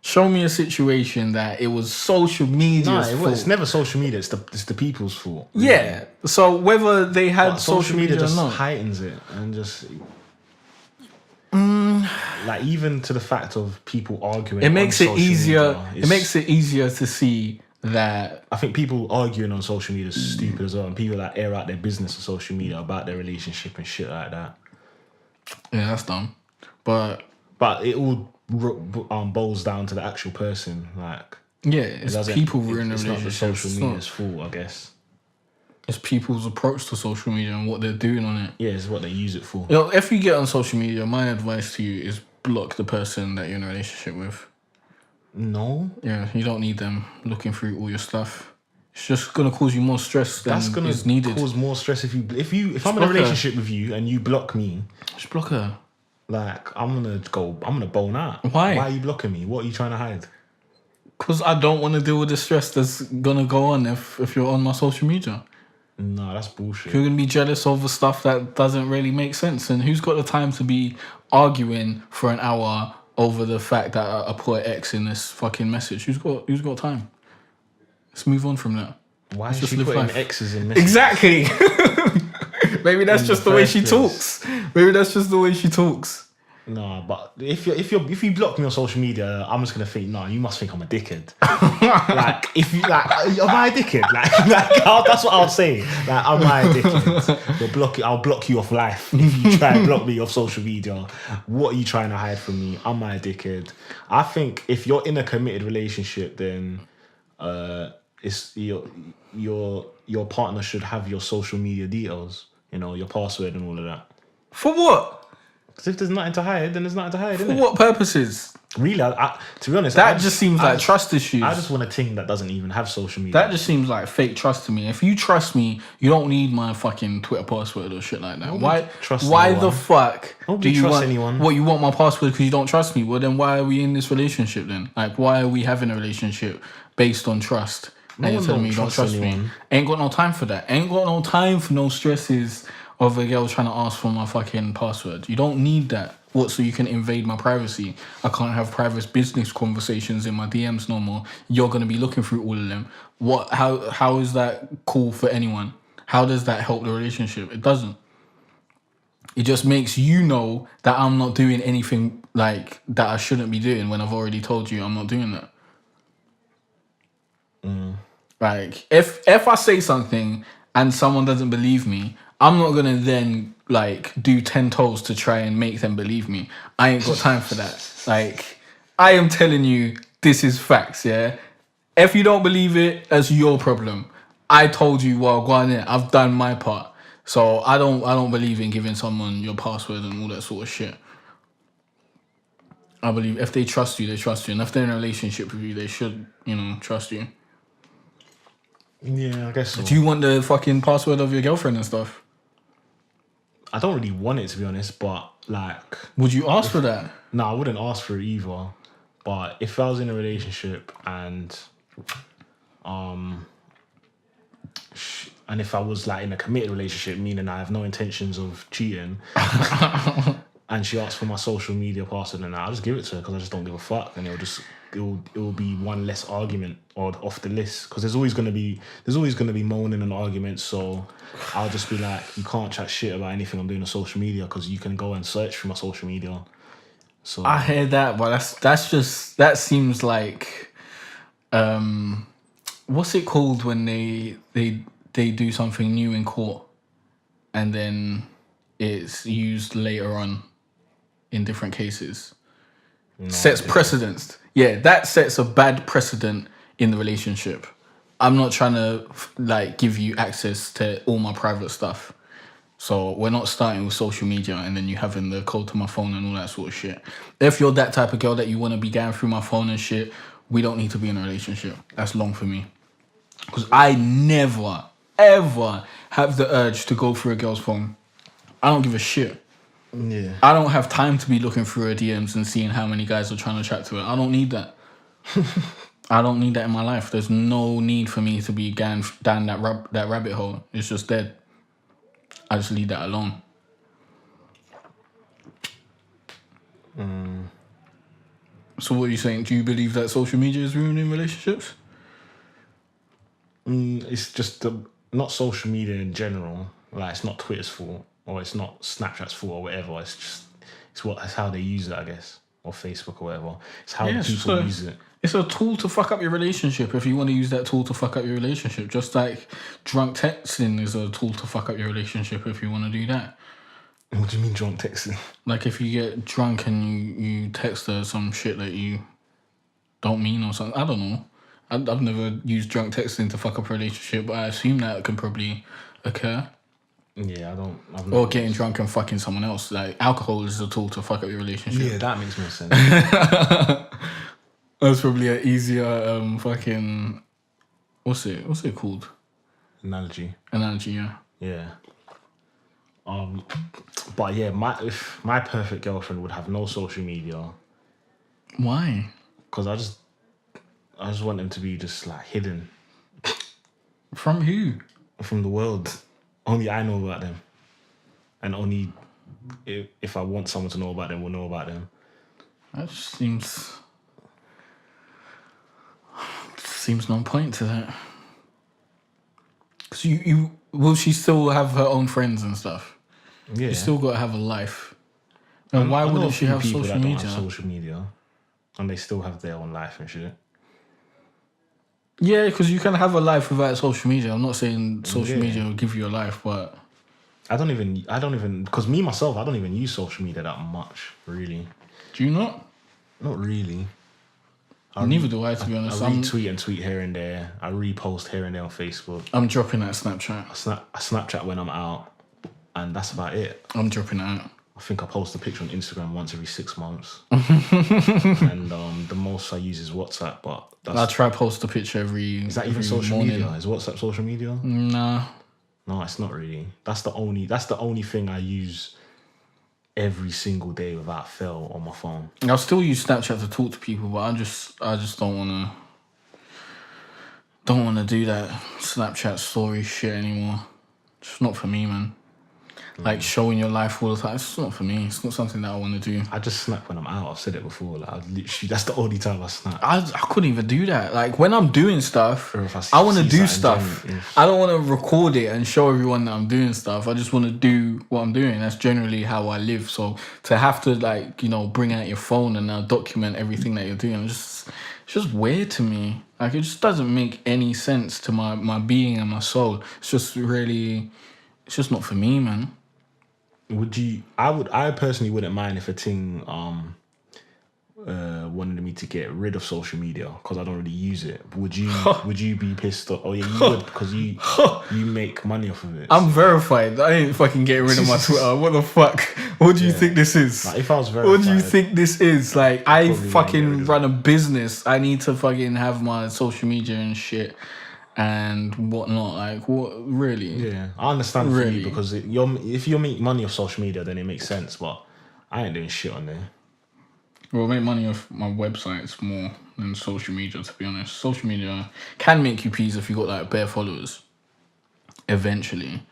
Show me a situation that it was social media's fault. It's never social media. It's the people's fault. Really. Yeah. So whether they had But social media or just not, heightens it and just... Like, even to the fact of people arguing. It makes it easier. Media, It makes it easier to see that. I think people arguing on social media is stupid as well, and people that air out their business on social media about their relationship and shit like that. Yeah, that's dumb. But it all boils down to the actual person. Like, yeah, it's people ruining It's not the relationships. social media's fault, I guess. It's people's approach to social media and what they're doing on it. Yeah, it's what they use it for. You know, if you get on social media, my advice to you is block the person that you're in a relationship with. No. Yeah, you don't need them looking through all your stuff. It's just gonna cause you more stress than is needed. Cause more stress if I'm in a relationship with you and you block me. Just block her. Like, I'm gonna bone out. Why? Why are you blocking me? What are you trying to hide? Because I don't want to deal with the stress that's gonna go on if you're on my social media. No, that's bullshit. You're gonna be jealous over stuff that doesn't really make sense. And who's got the time to be arguing for an hour over the fact that I put X in this fucking message? Who's got time? Let's move on from that. Why is she putting life. X's in messages? Exactly. Maybe that's just the way she talks. Maybe that's just the way she talks. No, but if you block me on social media, I'm just gonna think, no, you must think I'm a dickhead. Like, if you like, am I a dickhead? Like that's what I'll say. Like, am I a dickhead? I'll block you off life if you try and block me off social media. What are you trying to hide from me? Am I a dickhead? I think if you're in a committed relationship, then it's your partner should have your social media details, you know, your password and all of that. For what? Because if there's nothing to hide, then there's nothing to hide, For isn't it? what purposes? Really, to be honest, That just seems like trust issues. I just want a team that doesn't even have social media. That just seems like fake trust to me. If you trust me, you don't need my fucking Twitter password or shit like that. Why the fuck do you trust want anyone? What, you want my password because you don't trust me? Well, then why are we in this relationship then? Like, why are we having a relationship based on trust? And you're telling me you don't trust me. Ain't got no time for that. Ain't got no time for no stresses of a girl trying to ask for my fucking password. You don't need that. What, so you can invade my privacy? I can't have private business conversations in my DMs no more. You're going to be looking through all of them. What? How is that cool for anyone? How does that help the relationship? It doesn't. It just makes you know that I'm not doing anything like that I shouldn't be doing when I've already told you I'm not doing that. Like, if I say something and someone doesn't believe me, I'm not gonna then like do 10 toes to try and make them believe me. I ain't got time for that. Like, I am telling you, this is facts, yeah? If you don't believe it, that's your problem. I told you, well, go on in. I've done my part. So I don't believe in giving someone your password and all that sort of shit. I believe if they trust you, they trust you. And if they're in a relationship with you, they should, trust you. Yeah, I guess so. Do you want the fucking password of your girlfriend and stuff? I don't really want it, to be honest, but like... Would you ask for that? No, I wouldn't ask for it either. But if I was in a relationship and if I was like in a committed relationship, meaning I have no intentions of cheating, and she asked for my social media password, and I'll just give it to her because I just don't give a fuck, and it will be one less argument or off the list, because there's always gonna be moaning and arguments. So I'll just be like, you can't chat shit about anything I'm doing on social media because you can go and search for my social media. So I hear that, but that seems like what's it called when they do something new in court and then it's used later on in different cases. Sets precedence. Yeah, that sets a bad precedent in the relationship. I'm not trying to like give you access to all my private stuff. So we're not starting with social media and then you having the code to my phone and all that sort of shit. If you're that type of girl that you want to be going through my phone and shit, we don't need to be in a relationship. That's long for me. Because I never, ever have the urge to go through a girl's phone. I don't give a shit. Yeah. I don't have time to be looking through her DMs and seeing how many guys are trying to chat to her. I don't need that. I don't need that in my life. There's no need for me to be going down that rabbit hole. It's just dead. I just leave that alone. So what are you saying? Do you believe that social media is ruining relationships? It's just not social media in general. Like, it's not Twitter's fault or it's not Snapchat's fault or whatever. it's how they use it, I guess, or Facebook or whatever. It's how Yeah, people use it. It's a tool to fuck up your relationship if you want to use that tool to fuck up your relationship. Just like drunk texting is a tool to fuck up your relationship if you want to do that. What do you mean drunk texting? Like if you get drunk and you text her some shit that you don't mean or something. I don't know. I've never used drunk texting to fuck up a relationship, but I assume that can probably occur. Yeah, Or getting drunk and fucking someone else. Like alcohol is a tool to fuck up your relationship. Yeah, that makes more sense. That's probably an easier fucking what's it called? Analogy, yeah. Yeah. But yeah, if my perfect girlfriend would have no social media. Why? Because I just want them to be just like hidden. From who? From the world. Only I know about them. And only if I want someone to know about them, will know about them. That just seems no point to that. Because will she still have her own friends and stuff? Yeah. You still got to have a life. And why wouldn't she have social media? Don't have social media, and they still have their own life and shit. Yeah, because you can have a life without social media. I'm not saying social media will give you a life, but I don't even because me myself, I don't even use social media that much, really. Do you not? Not really. Neither do I, to be honest. I retweet and tweet here and there. I repost here and there on Facebook. I'm dropping that Snapchat. I Snapchat when I'm out, and that's about it. I'm dropping that out. I think I post a picture on Instagram once every 6 months. And the most I use is WhatsApp, but I try to post a picture every Is that even social media? Is WhatsApp social media? Nah. No, it's not really. That's the only thing I use every single day without fail on my phone. I'll still use Snapchat to talk to people, but I just don't wanna do that Snapchat story shit anymore. It's not for me, man. Like showing your life all the time. It's not for me. It's not something that I want to do. I just snap when I'm out. I've said it before. Like that's the only time I snap. I couldn't even do that. Like when I'm doing stuff, I want to do stuff. I don't want to record it and show everyone that I'm doing stuff. I just want to do what I'm doing. That's generally how I live. So to have to bring out your phone and now document everything that you're doing, it's just weird to me. Like it just doesn't make any sense to my being and my soul. It's just not for me, man. I personally wouldn't mind if a thing wanted me to get rid of social media because I don't really use it. Would you be pissed off? Oh yeah, you would because you make money off of it. I'm verified. I ain't fucking getting rid of my Twitter. What the fuck? What do you think this is? Like, if I was verified, what do you think this is? Like I fucking run a business. I need to fucking have my social media and shit and whatnot. Like what? Really? Yeah, I understand for you because if you make money off social media, then it makes sense. But I ain't doing shit on there. Well, I make money off my websites more than social media, to be honest. Social media can make you peas if you got like bare followers, eventually.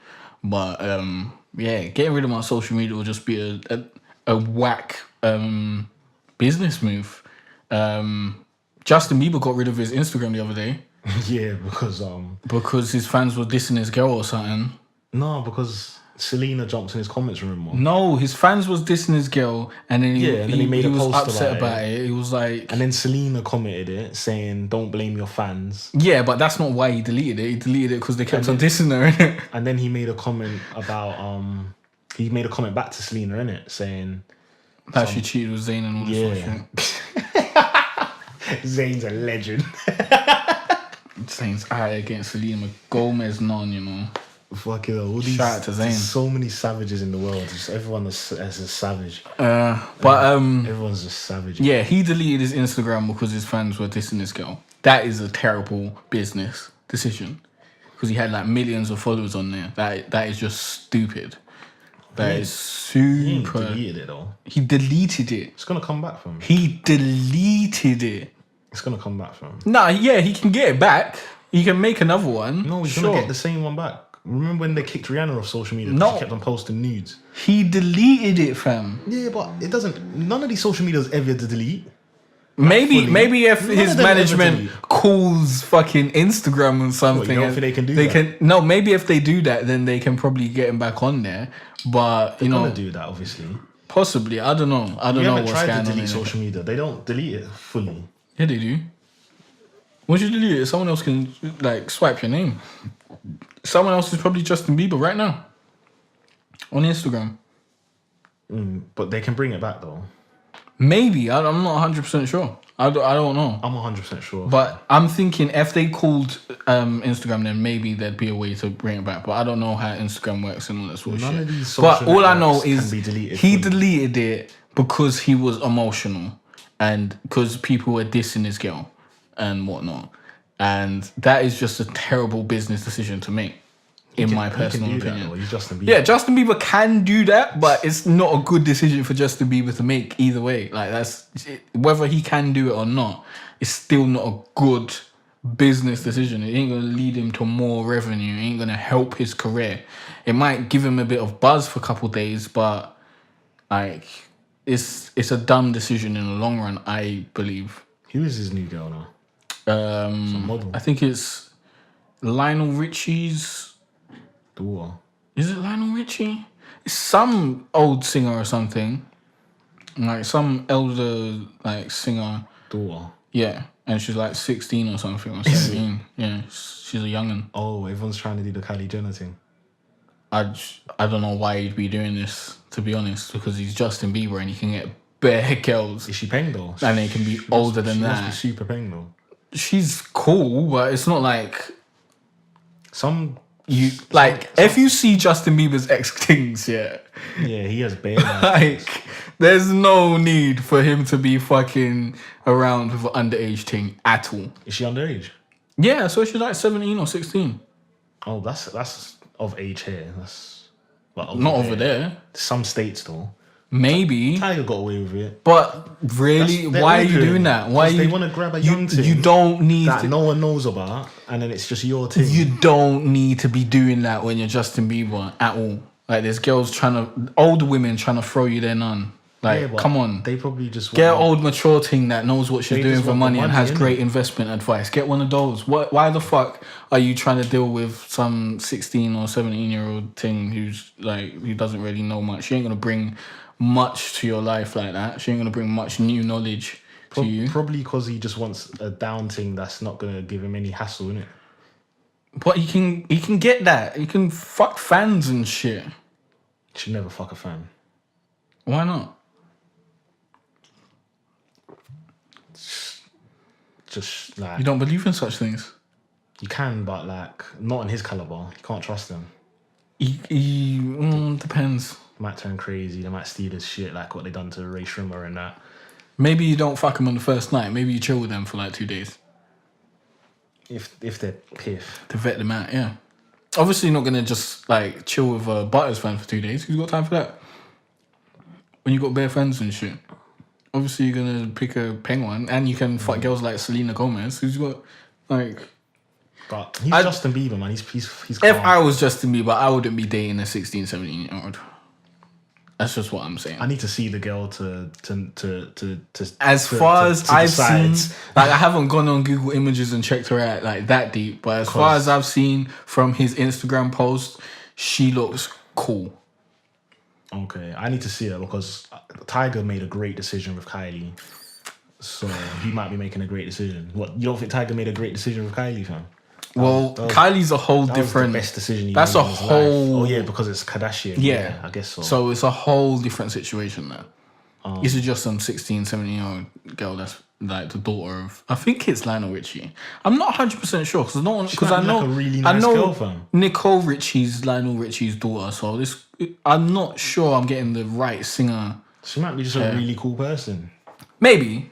But getting rid of my social media will just be a whack business move. Justin Bieber got rid of his Instagram the other day. Yeah, because his fans were dissing his girl or something. No, because Selena jumped in his comments room. No, his fans was dissing his girl, and then he made a post upset about it. He was like, and then Selena commented it saying, "Don't blame your fans." Yeah, but that's not why he deleted it. He deleted it because they kept on dissing her. Innit? And then he made a comment about he made a comment back to Selena innit, saying that she cheated with Zayn and all this sort of shit. Zayn's a legend. Zayn's against Selena Gomez, Fucking hell, all these, shout out to Zayn. So many savages in the world. Just everyone is a savage. Everyone's just savage. Yeah, he deleted his Instagram because his fans were dissing this girl. That is a terrible business decision because he had like millions of followers on there. That is just stupid. That is super. He deleted it though. He deleted it. It's gonna come back from him. He deleted it. It's gonna come back from him. Nah, yeah, he can get it back. He can make another one. No, he's gonna get the same one back. Remember when they kicked Rihanna off social media? No. She kept on posting nudes. He deleted it, fam. Yeah, but it doesn't. None of these social medias ever to delete. Maybe if his management calls fucking Instagram or something. What, you don't think they can do that? No, maybe if they do that, then they can probably get him back on there. But they're gonna do that, obviously. Possibly. I don't know. I don't You know ever what's tried going to on. delete social media? They don't delete it fully. Yeah, they do. Once you delete it, someone else can like swipe your name. Someone else is probably Justin Bieber right now on Instagram. But they can bring it back though. Maybe. I'm not 100% sure. I don't know. I'm 100% sure. But I'm thinking if they called Instagram, then maybe there'd be a way to bring it back. But I don't know how Instagram works and all that sort of shit. None of these But social all I know networks is can be deleted he fully. deleted it because he was emotional and because people were dissing his girl and whatnot. And that is just a terrible business decision to make, in my personal opinion. He's Justin Bieber. Yeah, Justin Bieber can do that, but it's not a good decision for Justin Bieber to make either way. Like whether he can do it or not, it's still not a good business decision. It ain't gonna lead him to more revenue. It ain't gonna help his career. It might give him a bit of buzz for a couple of days, but like it's a dumb decision in the long run, I believe. Who is his new girl now? Some model. I think it's Lionel Richie's. Daughter. Is it Lionel Richie? It's some old singer or something. Like some elder like singer. Daughter. Yeah. And she's like 16 or something or 17. Yeah. She's a young'un. Oh, everyone's trying to do the Kylie Jenner thing. I don't know why he'd be doing this, to be honest, because he's Justin Bieber and he can get bare girls. Is she paying though? And they can be older than she that. must be super paying though. She's cool, but it's not like if you see Justin Bieber's ex things, yeah, he has bare. Like, there's no need for him to be fucking around with an underage thing at all. Is she underage? Yeah, so she's like 17 or 16. Oh, that's of age here. That's Not over there. Some states though. Maybe. Tiger got away with it. But really, why are you doing that? Why they want to grab a young thing you don't need that to, no one knows about, and then it's just your thing. You don't need to be doing that when you're Justin Bieber at all. Like, there's older women trying to throw you their nun. Like, come on. They probably just get an old mature thing that knows what she's doing for money and has great innit? investment advice. Get one of those. Why the fuck are you trying to deal with some 16 or 17-year-old thing who doesn't really know much? She ain't gonna bring much to your life like that. She ain't gonna bring much new knowledge to you. Probably because he just wants a down thing that's not gonna give him any hassle, innit? But he can get that. He can fuck fans and shit. Should never fuck a fan. Why not? Just like You don't believe in such things? you can, but like not in his caliber. You can't trust him. Depends. They might turn crazy. They might steal his shit, like what they done to Ray Shrimmer and that. Maybe you don't fuck him on the first night. Maybe you chill with them for like 2 days. If they're piff. To vet them out, yeah. Obviously, you're not gonna just like chill with a Butters fan for 2 days. Who's got time for that? When you got bare friends and shit. Obviously, you're gonna pick a penguin, and you can fuck girls like Selena Gomez, who's got like. But he's Justin Bieber, man. He's If calm. I was Justin Bieber, I wouldn't be dating a 16, 17-year-old. That's just what I'm saying. I need to see the girl to Far as I've decide. seen, like I haven't gone on Google Images and checked her out like that deep, but as far as I've seen from his Instagram post, she looks cool. Okay, I need to see her because Tiger made a great decision with Kylie, so he might be making a great decision. What, you don't think Tiger made a great decision with Kylie, fam? Well, Kylie's a whole different. That was the best decision. That's made a in his whole. life. Oh yeah, because it's Kardashian. Yeah, I guess so. So it's a whole different situation now. This is just some 16, 17-year-old girl that's like the daughter of. I think it's Lionel Richie. I'm not 100% sure because I know like a really nice girl, fam. Nicole Richie's Lionel Richie's daughter. So I'm not sure I'm getting the right singer. She might be just a really cool person. Maybe,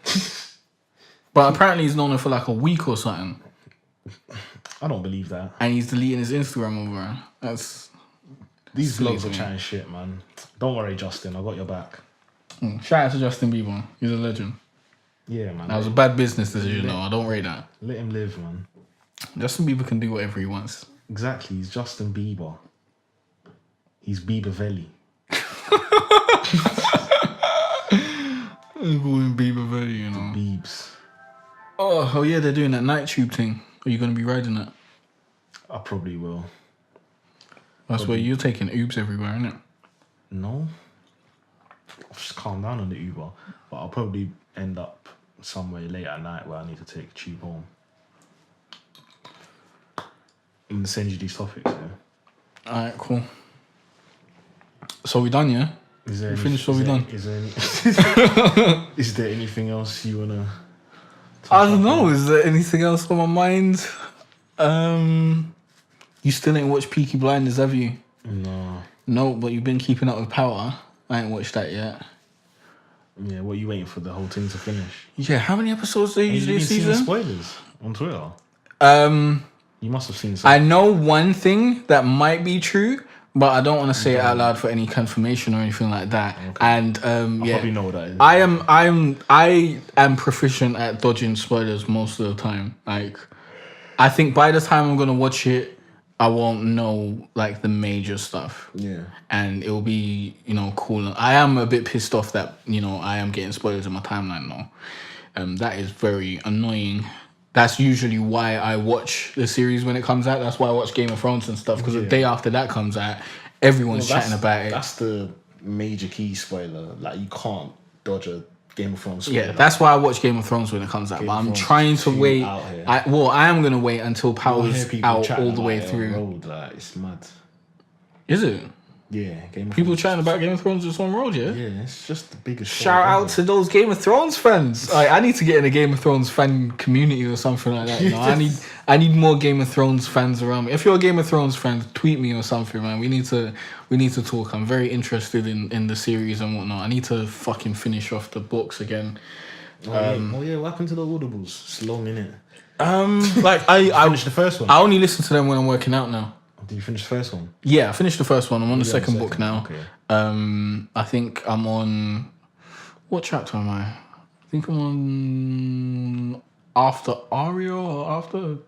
but apparently he's known her for like a week or something. I don't believe that. And he's deleting his Instagram over her. That's these blogs are chatting shit, man. Don't worry, Justin. I got your back. Shout out to Justin Bieber. He's a legend. Yeah, man. That was a bad business decision, though. I don't rate that. Let him live, man. Justin Bieber can do whatever he wants. Exactly. He's Justin Bieber. He's Bieber Valley. I'm going Bieber Valley, you know. Biebs. Oh yeah, they're doing that night tube thing. Are you going to be riding that? I probably will. That's where you're taking Oobs everywhere, isn't it? No. just calm down on the Uber. But I'll probably end up somewhere late at night where I need to take a tube home. I'm gonna send you these topics, yeah. Alright, cool. So we done, yeah? Is there We finished what we done? Is there anything else you wanna? I don't know. Is there anything else on my mind? You still ain't watched Peaky Blinders, have you? No. No, but you've been keeping up with Power. I ain't watched that yet. Yeah, what are you waiting for the whole thing to finish? Yeah, how many episodes do you usually a Have you season? seen spoilers on Twitter? You must have seen some. I know one thing that might be true, but I don't want to say it out loud for any confirmation or anything like that. Okay. And I yeah, probably know what that is. I am proficient at dodging spoilers most of the time. Like, I think by the time I'm gonna watch it, I won't know like the major stuff. Yeah. And it'll be, cool. I am a bit pissed off that, I am getting spoilers in my timeline now. That is very annoying. That's usually why I watch the series when it comes out. That's why I watch Game of Thrones and stuff, because the day after that comes out, everyone's chatting about it. That's the major key spoiler. Like, you can't dodge a Game of Thrones spoiler. Yeah, that's why I watch Game of Thrones when it comes out. But I'm trying to wait. I am going to wait until Power's out all the way through. Road, like, it's mad. Is it? Yeah, Game of People Thrones. chatting about Game of Thrones just on road, yeah? Yeah, it's just the biggest Shout out to those Game of Thrones fans. I need to get in a Game of Thrones fan community or something like that. I need more Game of Thrones fans around me. If you're a Game of Thrones fan, tweet me or something, man. We need to talk. I'm very interested in the series and whatnot. I need to fucking finish off the books again. What happened to the audibles? It's long, innit? I finished the first one. I only listen to them when I'm working out now. Did you finish the first one? Yeah, I finished the first one. I'm on the second book now. Okay. I think I'm on... What chapter am I? I think I'm on... After Arya or after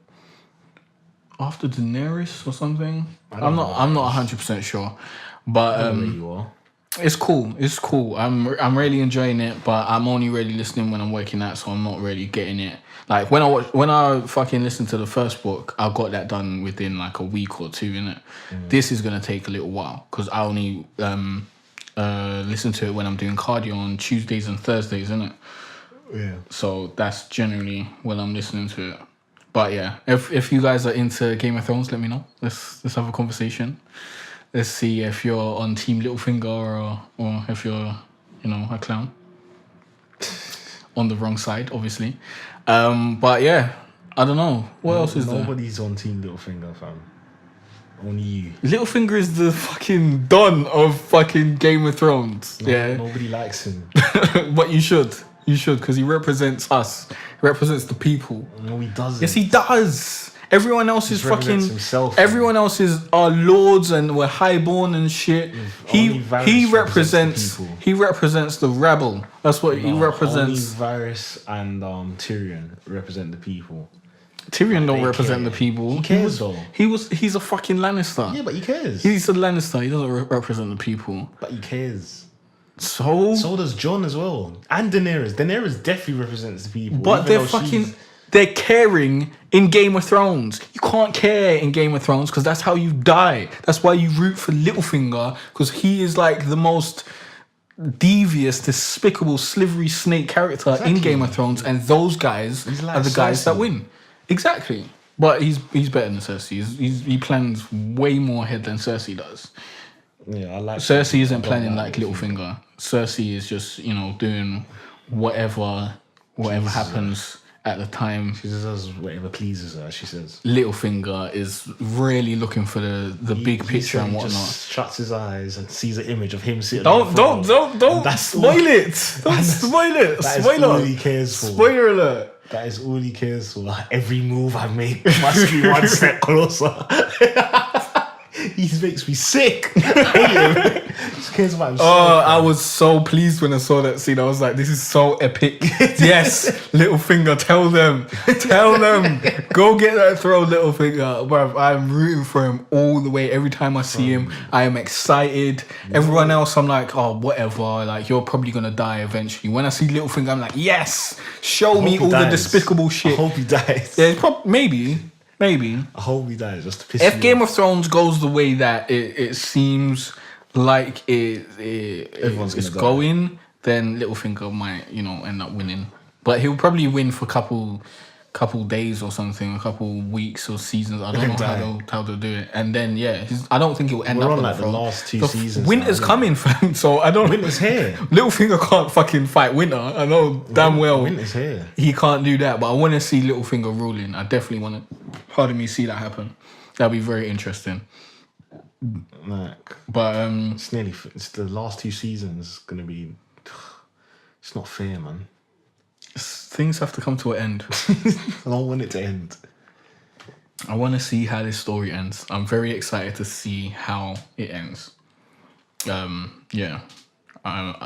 Daenerys or something. I'm not 100% sure. But where you are. it's cool. I'm really enjoying it, but I'm only really listening when I'm working out, so I'm not really getting it. Like when I fucking listened to the first book, I got that done within like a week or two, innit? This is gonna take a little while because I only listen to it when I'm doing cardio on Tuesdays and Thursdays, innit? Yeah. So that's generally when I'm listening to it. But yeah, if you guys are into Game of Thrones, let me know. Let's have a conversation. Let's see if you're on Team Littlefinger or if you're, a clown. On the wrong side, obviously. But yeah, I don't know. What else is there? Nobody's on Team Littlefinger, fam. Only you. Littlefinger is the fucking don of fucking Game of Thrones. Yeah. Nobody likes him. But you should. You should, because he represents us. He represents the people. No, he doesn't. Yes, he does. Everyone else is fucking. Himself, everyone else is our lords and we're highborn and shit. He represents. He represents the rebel. That's what he represents. Only Varys and Tyrion represent the people. Tyrion don't represent the people. He cares though. He's a fucking Lannister. Yeah, but he cares. He's a Lannister. He doesn't represent the people. But he cares. So does Jon as well. And Daenerys. Daenerys definitely represents the people. But they're caring in Game of Thrones. You can't care in Game of Thrones because that's how you die. That's why you root for Littlefinger, because he is like the most devious, despicable, slivery snake character in Game of Thrones, and those guys are the guys that win. Exactly. But he's better than Cersei. He plans way more ahead than Cersei does. Yeah, I like Cersei isn't planning like Littlefinger. Cersei is just, doing whatever happens at the time. She just does whatever pleases her, she says. Littlefinger is really looking for the big picture and whatnot. Just shuts his eyes and sees an image of him sitting. Don't spoil it. Don't spoil it. That Spoiler. is all he cares for. Spoiler alert. That is all he cares for. Every move I make must be one step closer. He makes me sick. I hate him. He just cares about himself. Oh, I was so pleased when I saw that scene. I was like, this is so epic. Yes, Littlefinger, tell them. Go get that throw, Littlefinger. Bruv, I'm rooting for him all the way. Every time I see him, I am excited. Everyone else, I'm like, oh, whatever. Like, you're probably going to die eventually. When I see Littlefinger, I'm like, yes, show me all the despicable shit. I hope he dies. Yeah, maybe. I hope he dies just to piss me If Game off. of Thrones goes the way that it seems, like Everyone's it's gonna die. going, then Littlefinger might, you know, end up winning. But he'll probably win for couple days or something, a couple weeks or seasons. I don't know how they'll do it. And then I don't think it will end up We're on on like the the throne. last 2 seasons. Winter's now, coming, fam. So I don't. Winter's here. Littlefinger can't fucking fight Winter. I know damn well. Winter's here. He can't do that. But I want to see Littlefinger ruling. I definitely want to. Pardon me, see that happen. That'd be very interesting. Like, But it's the last 2 seasons gonna be. It's not fair, man. things have to come to an end. I don't want it to end. I want to see how this story ends. I'm very excited to see how it ends. Yeah.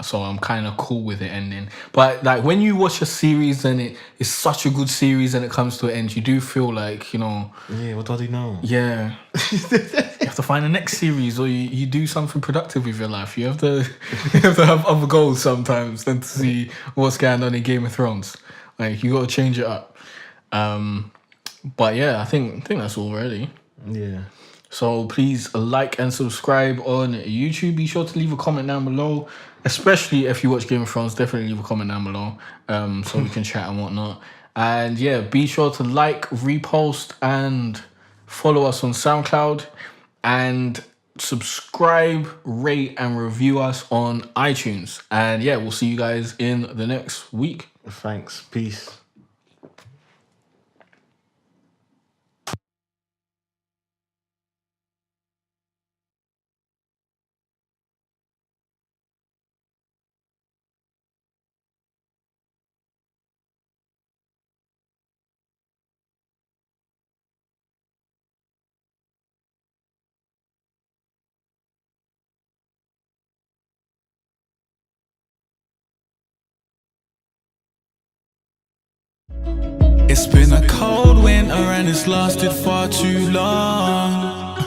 So I'm kind of cool with it ending. But like when you watch a series and it is such a good series and it comes to an end, you do feel like, you know... Yeah, what do I do now? Yeah. You have to find the next series, or you do something productive with your life. You have to have other goals sometimes than to see what's going on in Game of Thrones. Like, you got to change it up. But yeah, I think that's all really. Yeah. So please like and subscribe on YouTube. Be sure to leave a comment down below, especially if you watch Game of Thrones. Definitely leave a comment down below, so we can chat and whatnot. And yeah, be sure to like, repost, and follow us on SoundCloud, and subscribe, rate, and review us on iTunes. And yeah, we'll see you guys in the next week. Thanks. Peace. It's been a cold winter and it's lasted far too long.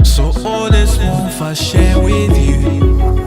So all this warmth I share with you.